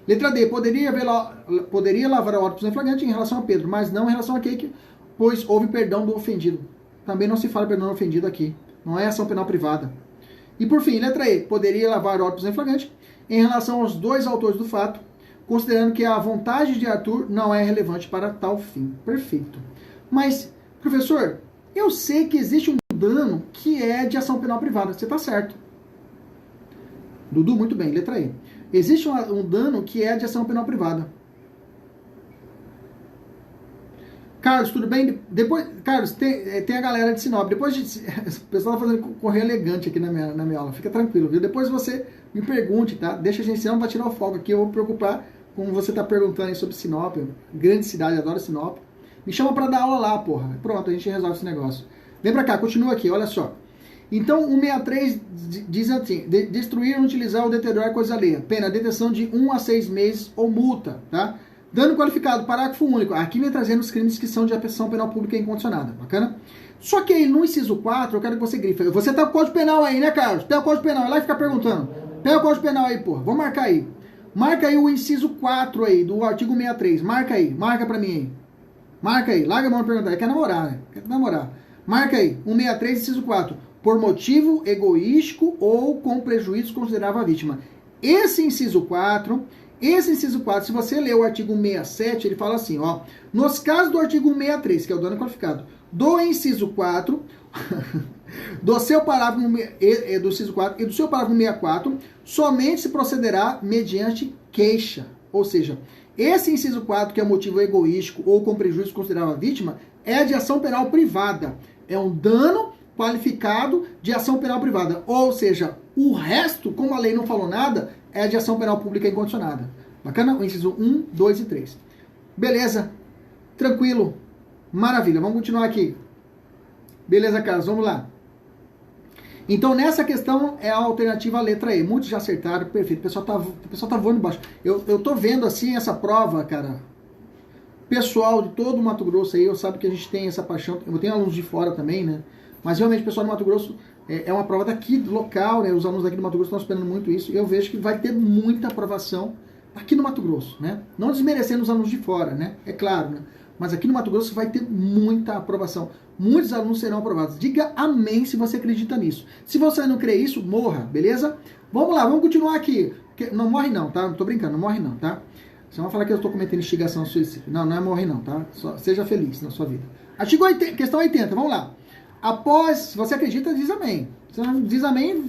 Letra D. Poderia lavar o auto em flagrante em relação a Pedro, mas não em relação a Cake, pois houve perdão do ofendido. Também não se fala perdão do ofendido aqui. Não é ação penal privada. E por fim, letra E. Poderia lavar o auto em flagrante em relação aos dois autores do fato, considerando que a vontade de Arthur não é relevante para tal fim. Perfeito. Mas, professor, eu sei que existe um dano que é de ação penal privada. Você está certo. Dudu, muito bem. Letra E. Existe um dano que é de ação penal privada. Carlos, tudo bem? Carlos, tem a galera de Sinop. Depois o pessoal tá fazendo correio elegante aqui na minha aula. Fica tranquilo, viu? Depois você me pergunte, tá? Deixa a gente, senão vai tirar o foco aqui. Eu vou me preocupar com você tá perguntando aí sobre Sinop. Grande cidade, adoro Sinop. Me chama pra dar aula lá, porra. Pronto, a gente resolve esse negócio. Vem pra cá, continua aqui, olha só. Então, o 63 diz assim, destruir ou utilizar ou deteriorar coisa alheia. Pena, detenção de 1 a 6 meses ou multa, tá? Dano qualificado, parágrafo único. Aqui vem trazendo os crimes que são de ação penal pública incondicionada, bacana? Só que aí, no inciso 4, eu quero que você grife. Você tá com o Código Penal aí, né, Carlos? Pega o Código Penal, vai lá e fica perguntando. Pega o Código Penal aí, porra. Vamos marcar aí. Marca aí o inciso 4 aí, do artigo 63. Marca aí, marca pra mim aí. Marca aí, larga a mão pra perguntar. Quer namorar, né? Quer namorar. Marca aí, 163, inciso 4. por motivo egoístico ou com prejuízo considerável à vítima. Esse inciso 4, se você ler o artigo 67, ele fala assim, ó, nos casos do artigo 163, que é o dano qualificado, do inciso 4, do seu parágrafo do inciso 4 e do seu parágrafo 64, somente se procederá mediante queixa. Ou seja, esse inciso 4, que é motivo egoístico ou com prejuízo considerável à vítima, é de ação penal privada. É um dano qualificado de ação penal privada. Ou seja, o resto, como a lei não falou nada, é de ação penal pública incondicionada. Bacana? O inciso 1, 2 e 3. Beleza? Tranquilo? Maravilha. Vamos continuar aqui. Beleza, Carlos? Vamos lá. Então, nessa questão é a alternativa à letra E. Muitos já acertaram, perfeito. O pessoal tá voando embaixo. Eu tô vendo, assim, essa prova, cara. Pessoal de todo o Mato Grosso aí, eu sabe que a gente tem essa paixão. Eu tenho alunos de fora também, né? Mas, realmente, o pessoal do Mato Grosso é uma prova daqui, do local, né? Os alunos daqui do Mato Grosso estão esperando muito isso. E eu vejo que vai ter muita aprovação aqui no Mato Grosso, né? Não desmerecendo os alunos de fora, né? É claro, né? Mas aqui no Mato Grosso vai ter muita aprovação. Muitos alunos serão aprovados. Diga amém se você acredita nisso. Se você não crê isso, morra, beleza? Vamos lá, vamos continuar aqui. Não morre não, tá? Não tô brincando, não morre não, tá? Você vai falar que eu estou cometendo instigação ao suicídio. Não, não é morrer não, tá? Só seja feliz na sua vida. Artigo 80, questão 80, vamos lá. Após, se você acredita, diz amém. Se não diz amém,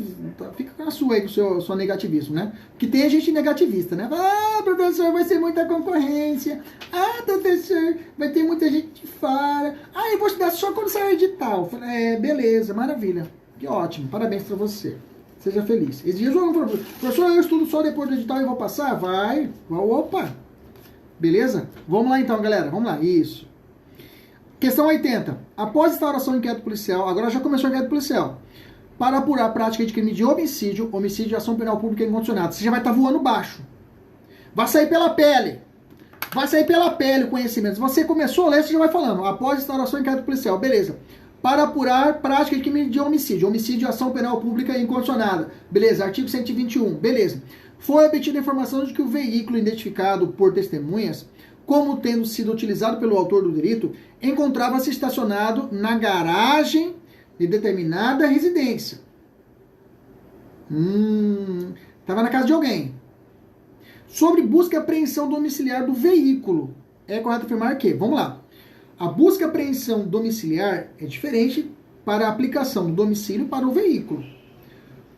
fica com a sua aí, com o seu negativismo, né? Porque tem gente negativista, né? Ah, professor, vai ser muita concorrência. Ah, professor, vai ter muita gente de fora. Ah, eu vou estudar só quando sair de edital. Beleza, maravilha. Que ótimo, parabéns pra você. Seja feliz. Esses dias eu falou, professor, eu estudo só depois do edital e vou passar? Vai. Opa. Beleza? Vamos lá então, galera. Vamos lá. Isso. Questão 80. Após instauração do inquérito policial, agora já começou o inquérito policial, para apurar a prática de crime de homicídio de ação penal pública incondicionada. Você já vai estar voando baixo. Vai sair pela pele. Vai sair pela pele o conhecimento. Se você começou a ler, você já vai falando. Após instauração do inquérito policial. Beleza. Para apurar prática de crime de homicídio de ação penal pública incondicionada. Beleza. Artigo 121. Beleza. Foi obtida a informação de que o veículo identificado por testemunhas como tendo sido utilizado pelo autor do delito, encontrava-se estacionado na garagem de determinada residência. Estava na casa de alguém. Sobre busca e apreensão domiciliar do veículo. É correto afirmar que, vamos lá, a busca e apreensão domiciliar é diferente para a aplicação do domicílio para o veículo.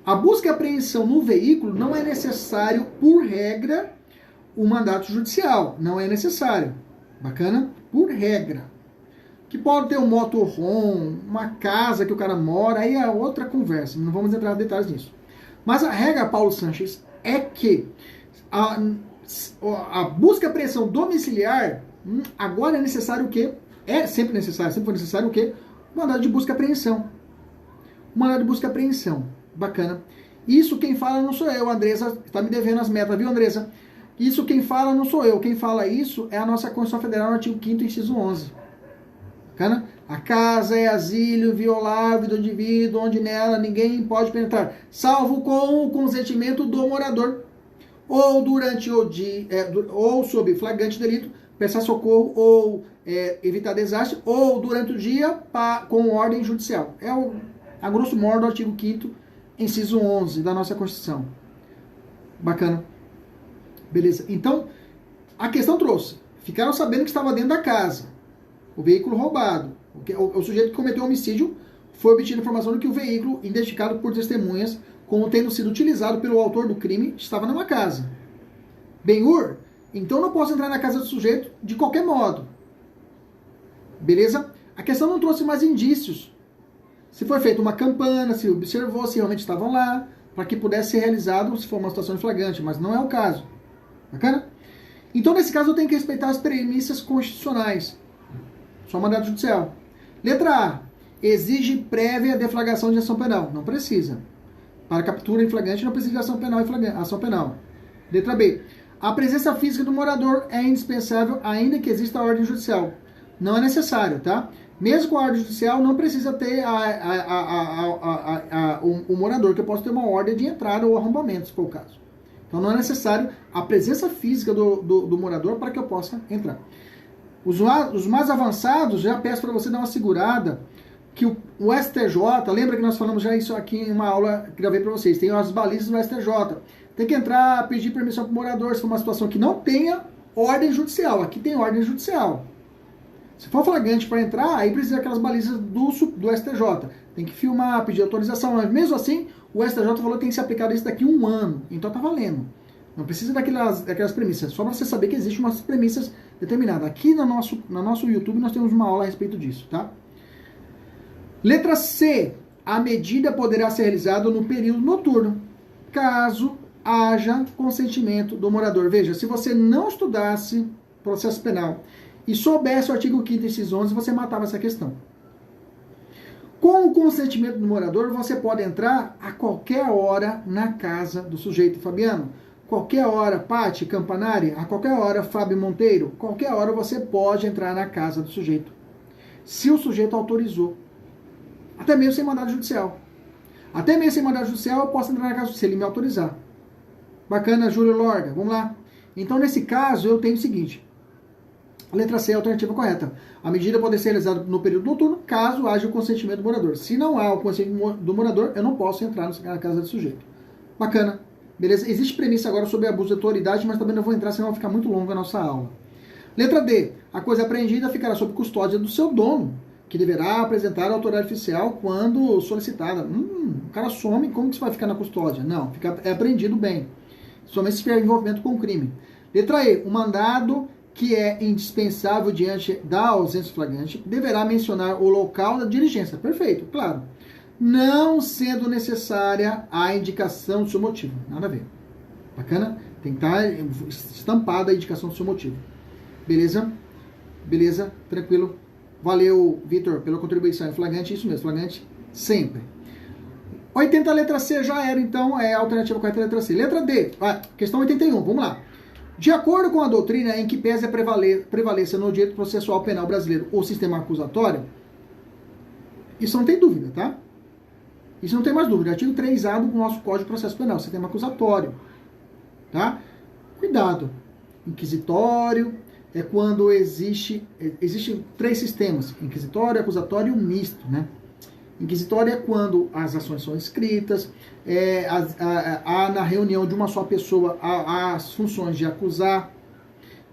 A busca e apreensão no veículo não é necessário, por regra, o mandato judicial. Não é necessário. Bacana? Por regra. Que pode ter um motorhome, uma casa que o cara mora, aí é outra conversa. Não vamos entrar em detalhes nisso. Mas a regra, Paulo Sanches, é que a busca e apreensão domiciliar, agora é necessário o quê? É sempre necessário, sempre foi necessário o quê? Mandado de busca e apreensão. Mandado de busca e apreensão. Bacana. Isso quem fala não sou eu, Andressa. Está me devendo as metas, viu, Andressa? Isso quem fala não sou eu. Quem fala isso é a nossa Constituição Federal, no artigo 5º, inciso 11. Bacana? A casa é asilo violável do indivíduo, onde nela ninguém pode penetrar, salvo com o consentimento do morador, ou durante o dia, ou sob flagrante delito, prestar socorro ou evitar desastre, ou durante o dia com ordem judicial. É a grosso modo o artigo 5º, inciso 11 da nossa Constituição. Bacana? Beleza. Então, a questão trouxe. Ficaram sabendo que estava dentro da casa. O veículo roubado. O sujeito que cometeu o homicídio foi obtida informação de que o veículo, identificado por testemunhas como tendo sido utilizado pelo autor do crime, estava numa casa. Benhur, então não posso entrar na casa do sujeito de qualquer modo. Beleza? A questão não trouxe mais indícios. Se foi feita uma campana, se observou, se realmente estavam lá, para que pudesse ser realizado se for uma situação flagrante, mas não é o caso. Bacana? Então, nesse caso, eu tenho que respeitar as premissas constitucionais. Só mandado judicial. Letra A. Exige prévia deflagração de ação penal. Não precisa. Para captura em flagrante, não precisa de ação penal e ação penal. Letra B. A presença física do morador é indispensável, ainda que exista a ordem judicial. Não é necessário, tá? Mesmo com a ordem judicial, não precisa ter o morador, que eu posso ter uma ordem de entrada ou arrombamento, se for o caso. Então, não é necessário a presença física do morador para que eu possa entrar. Os mais avançados, já peço para você dar uma segurada, que o STJ, lembra que nós falamos já isso aqui em uma aula que gravei para vocês, tem as balizas do STJ. Tem que entrar, pedir permissão para o morador, se for uma situação que não tenha ordem judicial. Aqui tem ordem judicial. Se for flagrante para entrar, aí precisa aquelas balizas do STJ. Tem que filmar, pedir autorização. Mas mesmo assim, o STJ falou que tem que ser aplicado isso daqui a 1 ano. Então tá valendo. Não precisa daquelas premissas. Só para você saber que existem umas premissas determinadas. Aqui no nosso YouTube nós temos uma aula a respeito disso, tá? Letra C. A medida poderá ser realizada no período noturno, caso haja consentimento do morador. Veja, se você não estudasse processo penal e soubesse o artigo 5º, inciso 11, você matava essa questão. Com o consentimento do morador, você pode entrar a qualquer hora na casa do sujeito. Fabiano, qualquer hora, Pati Campanari, a qualquer hora, Fábio Monteiro, qualquer hora você pode entrar na casa do sujeito. Se o sujeito autorizou. Até mesmo sem mandado judicial. Até mesmo sem mandado judicial, eu posso entrar na casa se ele me autorizar. Bacana, Júlio Lorga. Vamos lá. Então, nesse caso, eu tenho o seguinte. A letra C é a alternativa correta. A medida pode ser realizada no período noturno, caso haja o consentimento do morador. Se não há o consentimento do morador, eu não posso entrar na casa do sujeito. Bacana. Beleza? Existe premissa agora sobre abuso de autoridade, mas também não vou entrar, senão vai ficar muito longa a nossa aula. Letra D. A coisa apreendida ficará sob custódia do seu dono, que deverá apresentar a autoridade oficial quando solicitada. O cara some, como que isso vai ficar na custódia? Não, é apreendido bem. Somente se tiver envolvimento com o crime. Letra E. O mandado que é indispensável diante da ausência flagrante deverá mencionar o local da diligência. Perfeito, claro. Não sendo necessária a indicação do seu motivo. Nada a ver. Bacana? Tem que estar estampada a indicação do seu motivo. Beleza? Beleza? Tranquilo? Valeu, Vitor, pela contribuição. Flagrante, isso mesmo, flagrante sempre. 80, letra C já era, então, é a alternativa correta, letra C. Letra D, questão 81, vamos lá. De acordo com a doutrina em que pese a prevalência no direito processual penal brasileiro o sistema acusatório, isso não tem dúvida, tá? Isso não tem mais dúvida. Artigo 3A do nosso Código de Processo Penal, sistema acusatório, tá? Cuidado. Inquisitório é quando existem 3 sistemas, inquisitório, acusatório e misto, né? Inquisitório é quando as ações são escritas, há na reunião de uma só pessoa as funções de acusar,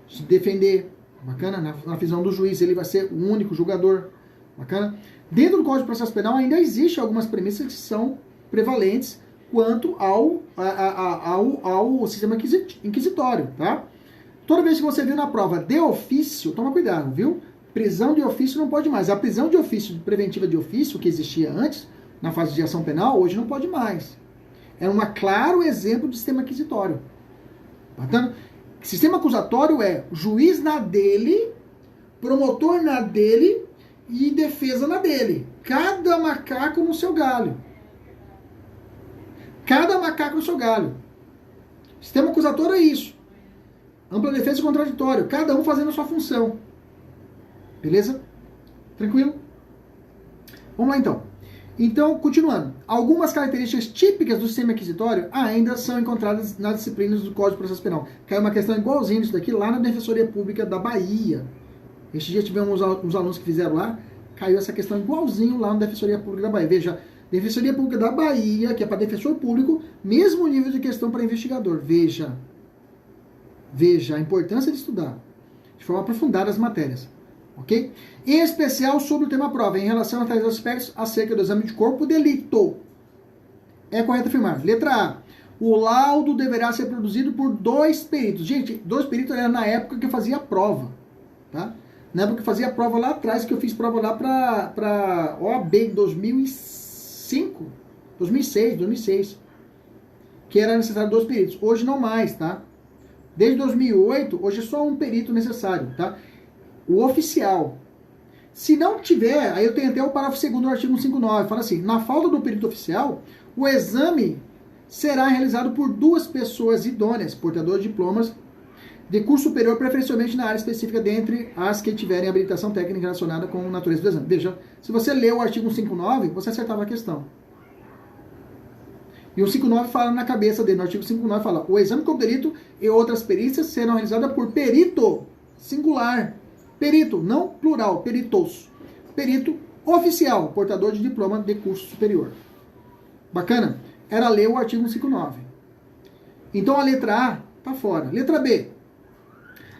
de defender, bacana? Na visão do juiz ele vai ser o único julgador, bacana? Dentro do Código de Processo Penal ainda existe algumas premissas que são prevalentes quanto ao sistema inquisitório, tá? Toda vez que você viu na prova de ofício, toma cuidado, viu? Prisão de ofício não pode mais. A prisão de ofício, preventiva de ofício, que existia antes, na fase de ação penal, hoje não pode mais. É um claro exemplo de sistema inquisitório. Portanto, sistema acusatório é juiz na dele, promotor na dele e defesa na dele. Cada macaco no seu galho. Cada macaco no seu galho. Sistema acusatório é isso. Ampla defesa e contraditório. Cada um fazendo a sua função. Beleza? Tranquilo? Vamos lá então. Então, continuando. Algumas características típicas do sistema inquisitório ainda são encontradas nas disciplinas do Código de Processo Penal. Caiu uma questão igualzinha disso daqui lá na Defensoria Pública da Bahia. Este dia tivemos uns alunos que fizeram lá. Caiu essa questão igualzinho lá na Defensoria Pública da Bahia. Veja, Defensoria Pública da Bahia, que é para defensor público, mesmo nível de questão para investigador. Veja a importância de estudar de forma aprofundada as matérias. Ok? Em especial sobre o tema prova, em relação a tais aspectos acerca do exame de corpo delito. É correto afirmar. Letra A. O laudo deverá ser produzido por 2 peritos. Gente, 2 peritos era na época que eu fazia a prova. Tá? Na época que eu fazia a prova lá atrás, que eu fiz prova lá para OAB em 2005, 2006. Que era necessário 2 peritos. Hoje não mais, tá? Desde 2008, hoje é só um perito necessário, tá? O oficial. Se não tiver, aí eu tenho até o parágrafo 2º do artigo 159, fala assim, na falta do perito oficial, o exame será realizado por 2 pessoas idôneas, portadoras de diplomas de curso superior, preferencialmente na área específica, dentre as que tiverem habilitação técnica relacionada com a natureza do exame. Veja, se você leu o artigo 159, você acertava a questão. E o 159 fala na cabeça dele, no artigo 159 fala, o exame corpo delito e outras perícias serão realizadas por perito, singular. Perito, não plural, peritos. Perito Oficial, portador de diploma de curso superior. Bacana? Era ler o artigo 159. Então a letra A tá fora. Letra B.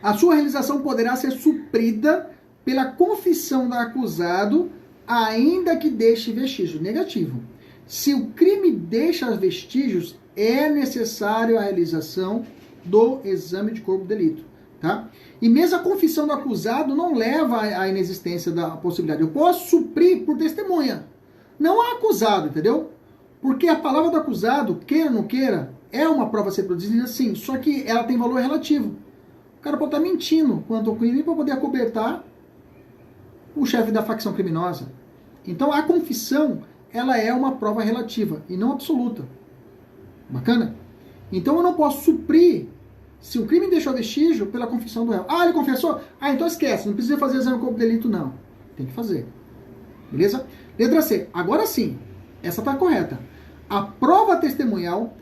A sua realização poderá ser suprida pela confissão do acusado, ainda que deixe vestígio. Negativo. Se o crime deixa vestígios, é necessário a realização do exame de corpo de delito. Tá? E mesmo a confissão do acusado não leva à inexistência da possibilidade. Eu posso suprir por testemunha, não há acusado, entendeu? Porque a palavra do acusado, queira ou não queira, é uma prova a ser produzida, sim, só que ela tem valor relativo. O cara pode estar mentindo quanto ao crime para poder acobertar o chefe da facção criminosa. Então a confissão, ela é uma prova relativa e não absoluta. Bacana? Então eu não posso suprir se o crime deixou vestígio pela confissão do réu. Ah, ele confessou? Ah, então esquece, não precisa fazer exame de corpo de delito, não. Tem que fazer. Beleza? Letra C. Agora sim, essa está correta. A prova testemunhal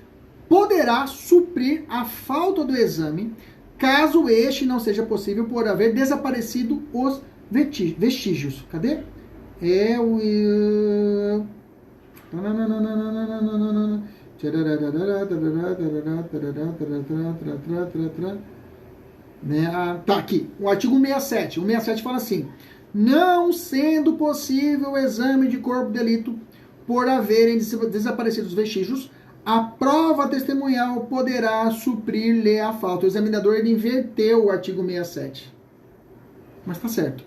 poderá suprir a falta do exame, caso este não seja possível por haver desaparecido os vestígios. Cadê? É o... Tá aqui, o artigo 167. O 167 fala assim: não sendo possível o exame de corpo de delito por haverem desaparecido os vestígios, a prova testemunhal poderá suprir-lhe a falta. O examinador ele inverteu o artigo 67. Mas tá certo.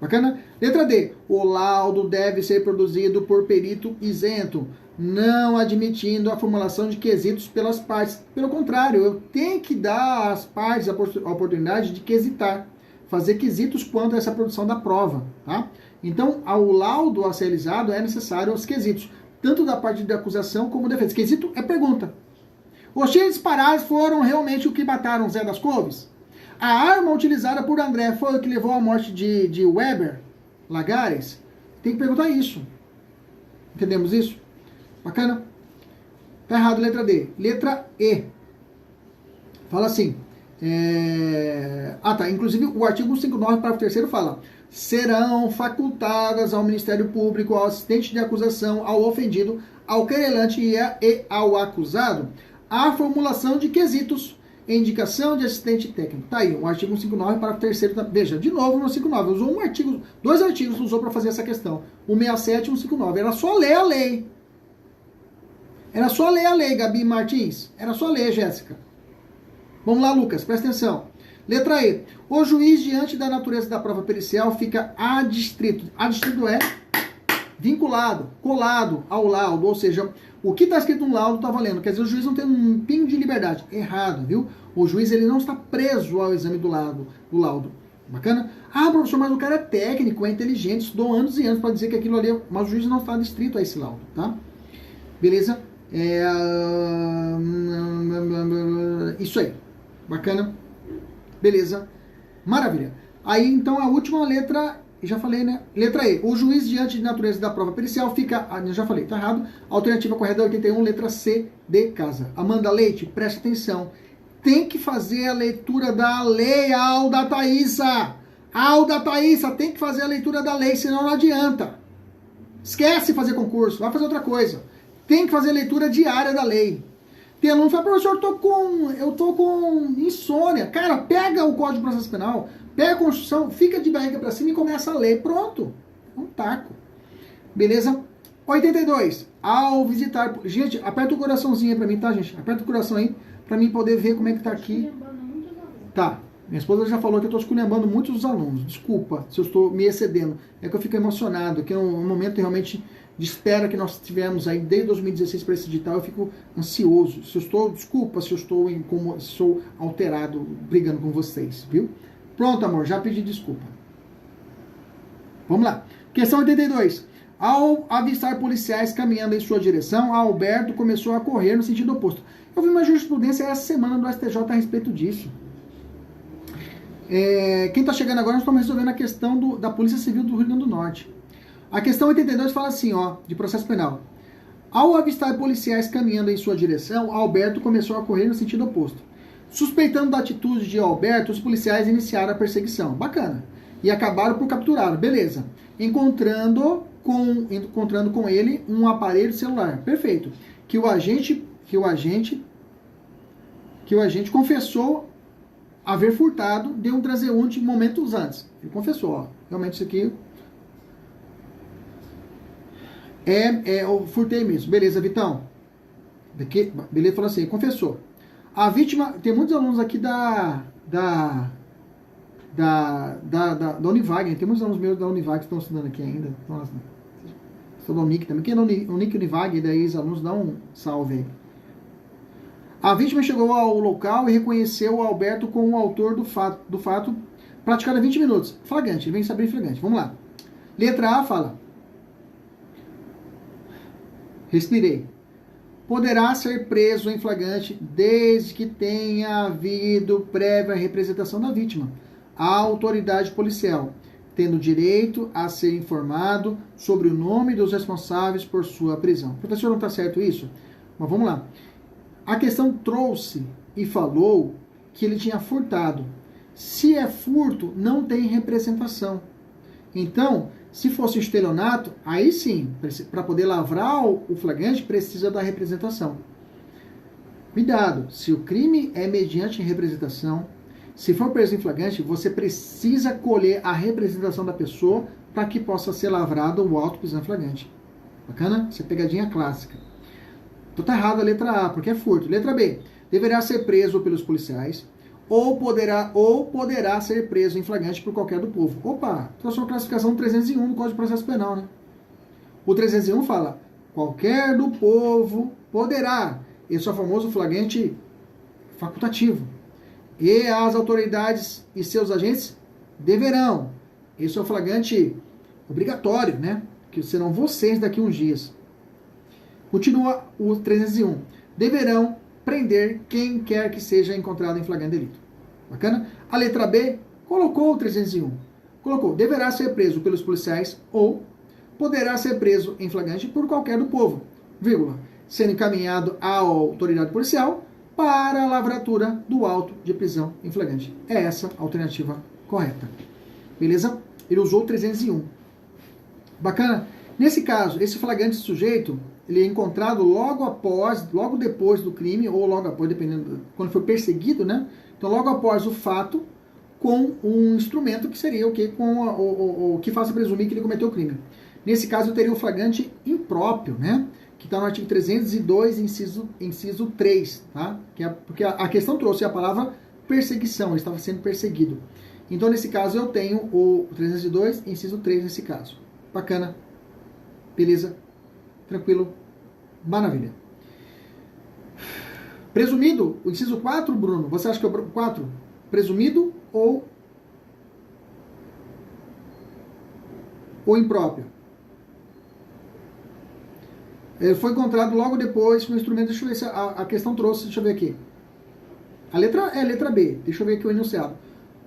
Bacana? Letra D. O laudo deve ser produzido por perito isento, não admitindo a formulação de quesitos pelas partes. Pelo contrário, eu tenho que dar às partes a oportunidade de quesitar, fazer quesitos quanto a essa produção da prova. Tá? Então, ao laudo a ser realizado, é necessário os quesitos, tanto da parte da acusação como da defesa. Quesito é pergunta. Os tiros disparados foram realmente o que mataram Zé das Couves? A arma utilizada por André foi o que levou à morte de Weber Lagares? Tem que perguntar isso. Entendemos isso? Bacana? Tá errado, letra D. Letra E. Fala assim. Inclusive o artigo 159, parágrafo 3º fala: serão facultadas ao Ministério Público, ao assistente de acusação, ao ofendido, ao querelante e ao acusado a formulação de quesitos, indicação de assistente técnico. Tá aí, o artigo 159, parágrafo 3º. Veja, de novo no 159. Usou dois artigos usou para fazer essa questão. O 167 e o 159. Era só ler a lei. Era só ler a lei, Gabi Martins. Era só ler, Jéssica. Vamos lá, Lucas, presta atenção. Letra E. O juiz, diante da natureza da prova pericial, fica adstrito. Adstrito é vinculado, colado ao laudo. Ou seja, o que está escrito no laudo está valendo. Quer dizer, o juiz não tem um pingo de liberdade. Errado, viu? O juiz ele não está preso ao exame do laudo. Bacana? Ah, professor, mas o cara é técnico, é inteligente, estudou anos e anos para dizer que aquilo ali... Mas o juiz não está adstrito a esse laudo, tá? Beleza? Isso aí. Bacana? Beleza. Maravilha. Aí, então, a última letra, já falei, né? Letra E. O juiz, diante de natureza da prova pericial, fica... já falei, tá errado. A alternativa correta é 81, letra C, de casa. Amanda Leite, presta atenção. Tem que fazer a leitura da lei, Alda Thaísa. Alda Thaísa, tem que fazer a leitura da lei, senão não adianta. Esquece fazer concurso, vai fazer outra coisa. Tem que fazer a leitura diária da lei. Tem aluno que fala: professor, eu tô com insônia. Cara, pega o Código de Processo Penal, pega a Constituição, fica de barriga pra cima e começa a ler. Pronto. É um taco. Beleza? 82. Ao visitar... Gente, aperta o coraçãozinho aí pra mim, tá, gente? Aperta o coração aí pra mim poder ver como é que tá aqui. Tá. Minha esposa já falou que eu tô esculhambando muitos dos alunos. Desculpa se eu estou me excedendo. É que eu fico emocionado, que é um momento realmente... de espera que nós tivemos aí desde 2016 para esse edital, eu fico ansioso. Desculpa se eu sou alterado brigando com vocês, viu? Pronto, amor, já pedi desculpa. Vamos lá. Questão 82. Ao avistar policiais caminhando em sua direção, Alberto começou a correr no sentido oposto. Eu vi uma jurisprudência essa semana do STJ a respeito disso. Quem está chegando agora, nós estamos resolvendo a questão da Polícia Civil do Rio Grande do Norte. A questão 82 fala assim, de processo penal. Ao avistar policiais caminhando em sua direção, Alberto começou a correr no sentido oposto. Suspeitando da atitude de Alberto, os policiais iniciaram a perseguição. Bacana. e acabaram por capturá-lo. Beleza. Encontrando com ele um aparelho celular. Perfeito. Que o agente confessou haver furtado de um transeunte momentos antes. Ele confessou, ó, realmente isso aqui eu furtei mesmo. Beleza, Vitão? Beleza, falou assim, confessou. A vítima, tem muitos alunos aqui da Univag, tem muitos alunos meus da Univag que estão estudando aqui ainda. Nossa, estou do Unic também. Quem é da Unic Univag, daí os alunos dão um salve aí. A vítima chegou ao local e reconheceu o Alberto como o autor do fato praticado há 20 minutos. Flagrante, ele vem saber flagrante. Vamos lá. Letra A fala. Respirei. Poderá ser preso em flagrante desde que tenha havido prévia representação da vítima à autoridade policial, tendo direito a ser informado sobre o nome dos responsáveis por sua prisão. Professor, não está certo isso? Mas vamos lá. A questão trouxe e falou que ele tinha furtado. Se é furto, não tem representação. Então, se fosse um estelionato, aí sim, para poder lavrar o flagrante, precisa da representação. Cuidado, se o crime é mediante representação, se for preso em flagrante, você precisa colher a representação da pessoa para que possa ser lavrado o auto prisão em flagrante. Bacana? Isso é pegadinha clássica. Então tá errado a letra A, porque é furto. Letra B, deverá ser preso pelos policiais ou poderá ser preso em flagrante por qualquer do povo. Opa, trouxe uma classificação 301 do Código de Processo Penal, né? O 301 fala, qualquer do povo poderá. Esse é o famoso flagrante facultativo. E as autoridades e seus agentes deverão. Esse é o flagrante obrigatório, né? Que serão vocês daqui a uns dias. Continua o 301. Deverão prender quem quer que seja encontrado em flagrante delito. Bacana? A letra B colocou o 301. Colocou, deverá ser preso pelos policiais ou poderá ser preso em flagrante por qualquer do povo, vírgula, sendo encaminhado à autoridade policial para a lavratura do auto de prisão em flagrante. É essa a alternativa correta. Beleza? Ele usou o 301. Bacana? Nesse caso, esse flagrante sujeito, ele é encontrado logo depois do crime, ou logo após, dependendo, quando foi perseguido, né? Então, logo após o fato, com um instrumento que seria o quê? Com o que faça presumir que ele cometeu o crime. Nesse caso, eu teria o flagrante impróprio, né? Que está no artigo 302, inciso 3, tá? Porque a questão trouxe a palavra perseguição, ele estava sendo perseguido. Então, nesse caso, eu tenho o 302, inciso 3 nesse caso. Bacana. Beleza? Tranquilo? Maravilha. Presumido, o inciso 4, Bruno, você acha que é o 4? Presumido ou impróprio? Ele foi encontrado logo depois com o instrumento. Deixa eu ver se a questão trouxe, deixa eu ver aqui. A letra B, deixa eu ver aqui o enunciado.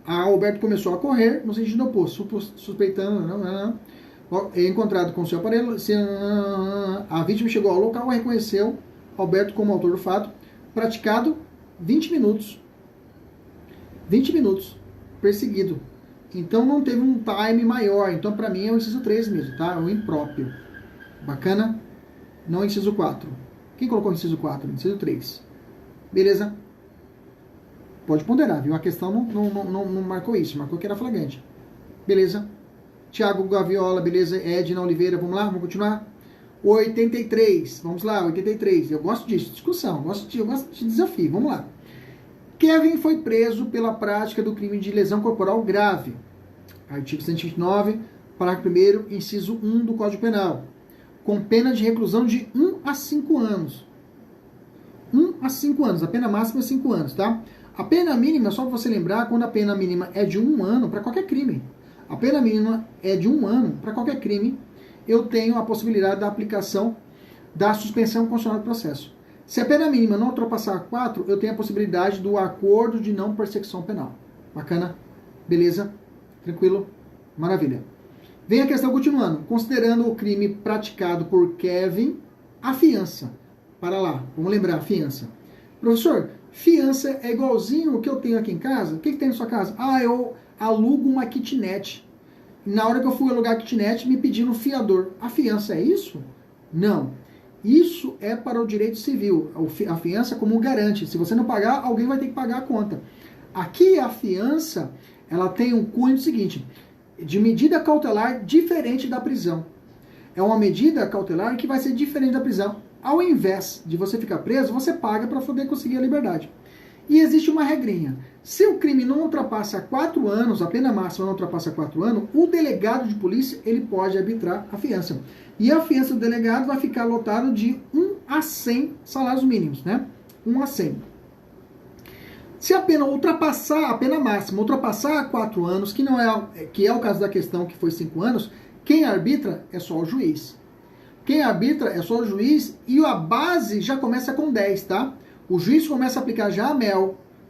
A Alberto começou a correr no sentido oposto, suspeitando, é encontrado com seu aparelho. A vítima chegou ao local e reconheceu Alberto como autor do fato, praticado 20 minutos. 20 minutos, perseguido. Então não teve um time maior. Então para mim é o inciso 3 mesmo, tá? O impróprio. Bacana? Não o inciso 4. Quem colocou o inciso 4? O inciso 3. Beleza? Pode ponderar, viu? A questão não marcou isso, marcou que era flagrante. Beleza? Tiago Gaviola, beleza? Edna Oliveira, vamos lá? Vamos continuar? 83, vamos lá, 83. Eu gosto disso, discussão, eu gosto de desafio, vamos lá. Kevin foi preso pela prática do crime de lesão corporal grave. Artigo 129, parágrafo 1º, inciso 1 do Código Penal. Com pena de reclusão de 1 a 5 anos. 1 a 5 anos, a pena máxima é 5 anos, tá? A pena mínima, só para você lembrar, quando a pena mínima é de 1 ano para qualquer crime. A pena mínima é de 1 ano para qualquer crime. Eu tenho a possibilidade da aplicação da suspensão constitucional do processo. Se a pena mínima não ultrapassar 4, eu tenho a possibilidade do acordo de não persecução penal. Bacana? Beleza? Tranquilo? Maravilha. Vem a questão continuando. Considerando o crime praticado por Kevin, a fiança. Para lá, vamos lembrar, fiança. Professor, fiança é igualzinho o que eu tenho aqui em casa? O que tem na sua casa? alugo uma kitnet. Na hora que eu fui alugar a kitnet, me pediram fiador. A fiança é isso? Não. Isso é para o direito civil. A fiança como garante. Se você não pagar, alguém vai ter que pagar a conta. Aqui a fiança, ela tem um cunho seguinte, de medida cautelar diferente da prisão. É uma medida cautelar que vai ser diferente da prisão. Ao invés de você ficar preso, você paga para poder conseguir a liberdade. E existe uma regrinha. Se o crime não ultrapassa 4 anos, a pena máxima não ultrapassa 4 anos, o delegado de polícia ele pode arbitrar a fiança. E a fiança do delegado vai ficar lotado de 1 a 100 salários mínimos, né? 1 a 100. Se a pena ultrapassar, a pena máxima ultrapassar 4 anos, que é o caso da questão que foi 5 anos, quem arbitra é só o juiz. Quem arbitra é só o juiz e a base já começa com 10, tá? O juiz começa a aplicar já a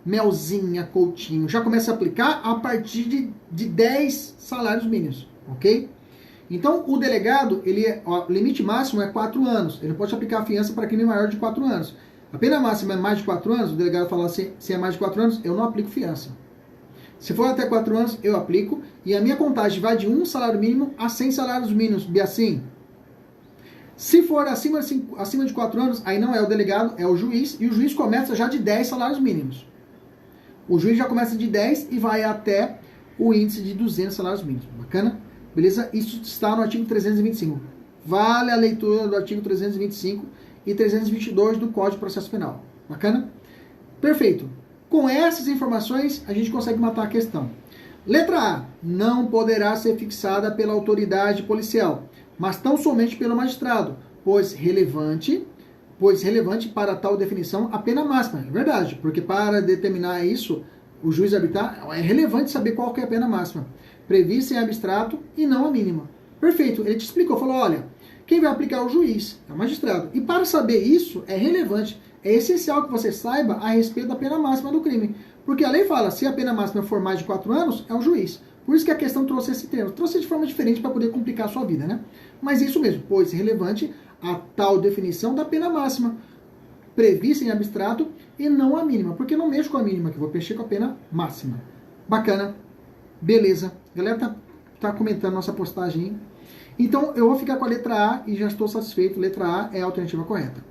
melzinha, coutinho, já começa a aplicar a partir de 10 salários mínimos, ok? Então, o delegado, o limite máximo é 4 anos. Ele pode aplicar a fiança para crime maior de 4 anos. A pena máxima é mais de 4 anos, o delegado fala assim, se é mais de 4 anos, eu não aplico fiança. Se for até 4 anos, eu aplico, e a minha contagem vai de 1 salário mínimo a 100 salários mínimos, Biacim. Se for acima de 4 anos, aí não é o delegado, é o juiz, e o juiz começa já de 10 salários mínimos. O juiz já começa de 10 e vai até o índice de 200 salários mínimos. Bacana? Beleza? Isso está no artigo 325. Vale a leitura do artigo 325 e 322 do Código de Processo Penal. Bacana? Perfeito. Com essas informações, a gente consegue matar a questão. Letra A. Não poderá ser fixada pela autoridade policial, mas tão somente pelo magistrado, pois relevante para tal definição a pena máxima. É verdade, porque para determinar isso, o juiz arbitrar, é relevante saber qual que é a pena máxima, prevista em abstrato e não a mínima. Perfeito, ele te explicou, falou, olha, quem vai aplicar é o juiz, é o magistrado. E para saber isso, é relevante, é essencial que você saiba a respeito da pena máxima do crime. Porque a lei fala, se a pena máxima for mais de 4 anos, é o juiz. Por isso que a questão trouxe esse termo. Trouxe de forma diferente para poder complicar a sua vida, né? Mas isso mesmo, pois relevante a tal definição da pena máxima, prevista em abstrato e não a mínima. Porque não mexo com a mínima, que eu vou mexer com a pena máxima. Bacana. Beleza. A galera tá comentando nossa postagem, hein? Então, eu vou ficar com a letra A e já estou satisfeito. Letra A é a alternativa correta.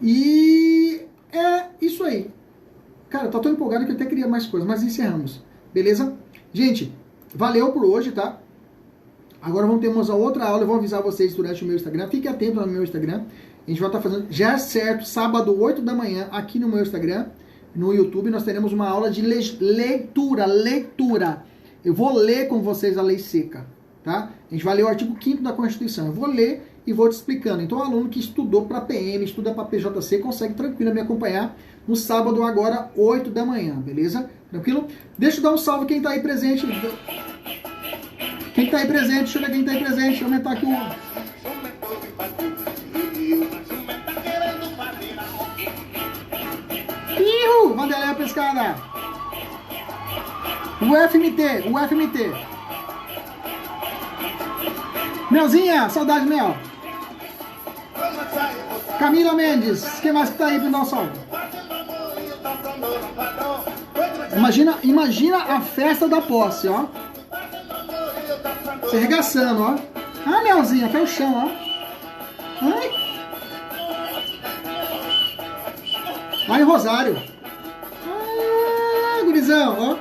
E é isso aí. Cara, eu tô tão empolgado que eu até queria mais coisas, mas encerramos. Beleza? Gente, valeu por hoje, tá? Agora vamos ter uma outra aula, eu vou avisar vocês durante o meu Instagram. Fique atento no meu Instagram. A gente vai estar fazendo, já certo, sábado, 8 da manhã, aqui no meu Instagram, no YouTube, nós teremos uma aula de leitura. Eu vou ler com vocês a lei seca, tá? A gente vai ler o artigo 5º da Constituição. Eu vou ler e vou te explicando. Então, o aluno que estudou para PM, estuda para PJC, consegue tranquilo me acompanhar no sábado, agora, 8 da manhã, beleza? Tranquilo? Deixa eu dar um salve quem tá aí presente. Quem tá aí presente, deixa eu ver quem tá aí presente. Deixa eu aumentar aqui o... Ihu! Vanderlei Pescada. O FMT. Melzinha, saudade, Mel. Camila Mendes, quem mais que tá aí pro nosso salve? Imagina a festa da posse, ó. Se arregaçando, ó. Ah, Melzinha, até o chão, ó. Ai. Lá em Rosário. Ah, gurizão, ó.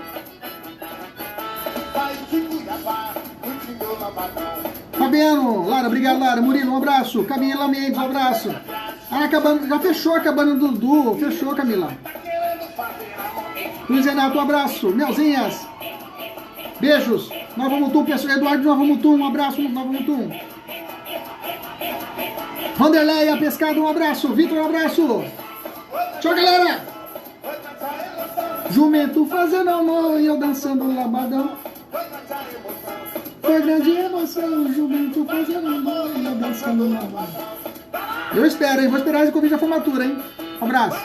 Fabiano, Lara, obrigado, Lara. Murilo, um abraço. Camila Mendes, um abraço. Ah, já fechou a cabana do Dudu. Fechou, Camila. Luiz Renato, um abraço. Melzinhas. Beijos. Nova Mutum, pessoal. Eduardo de Nova Mutum, um abraço. Nova Mutum. Vanderlei, a Pescada, um abraço. Vitor, um abraço. Tchau, galera. Jumento fazendo amor e eu dançando labadão. Foi grande emoção, jumento fazendo amor e eu dançando labadão. Eu espero, hein? Vou esperar esse convite da formatura, hein? Um abraço.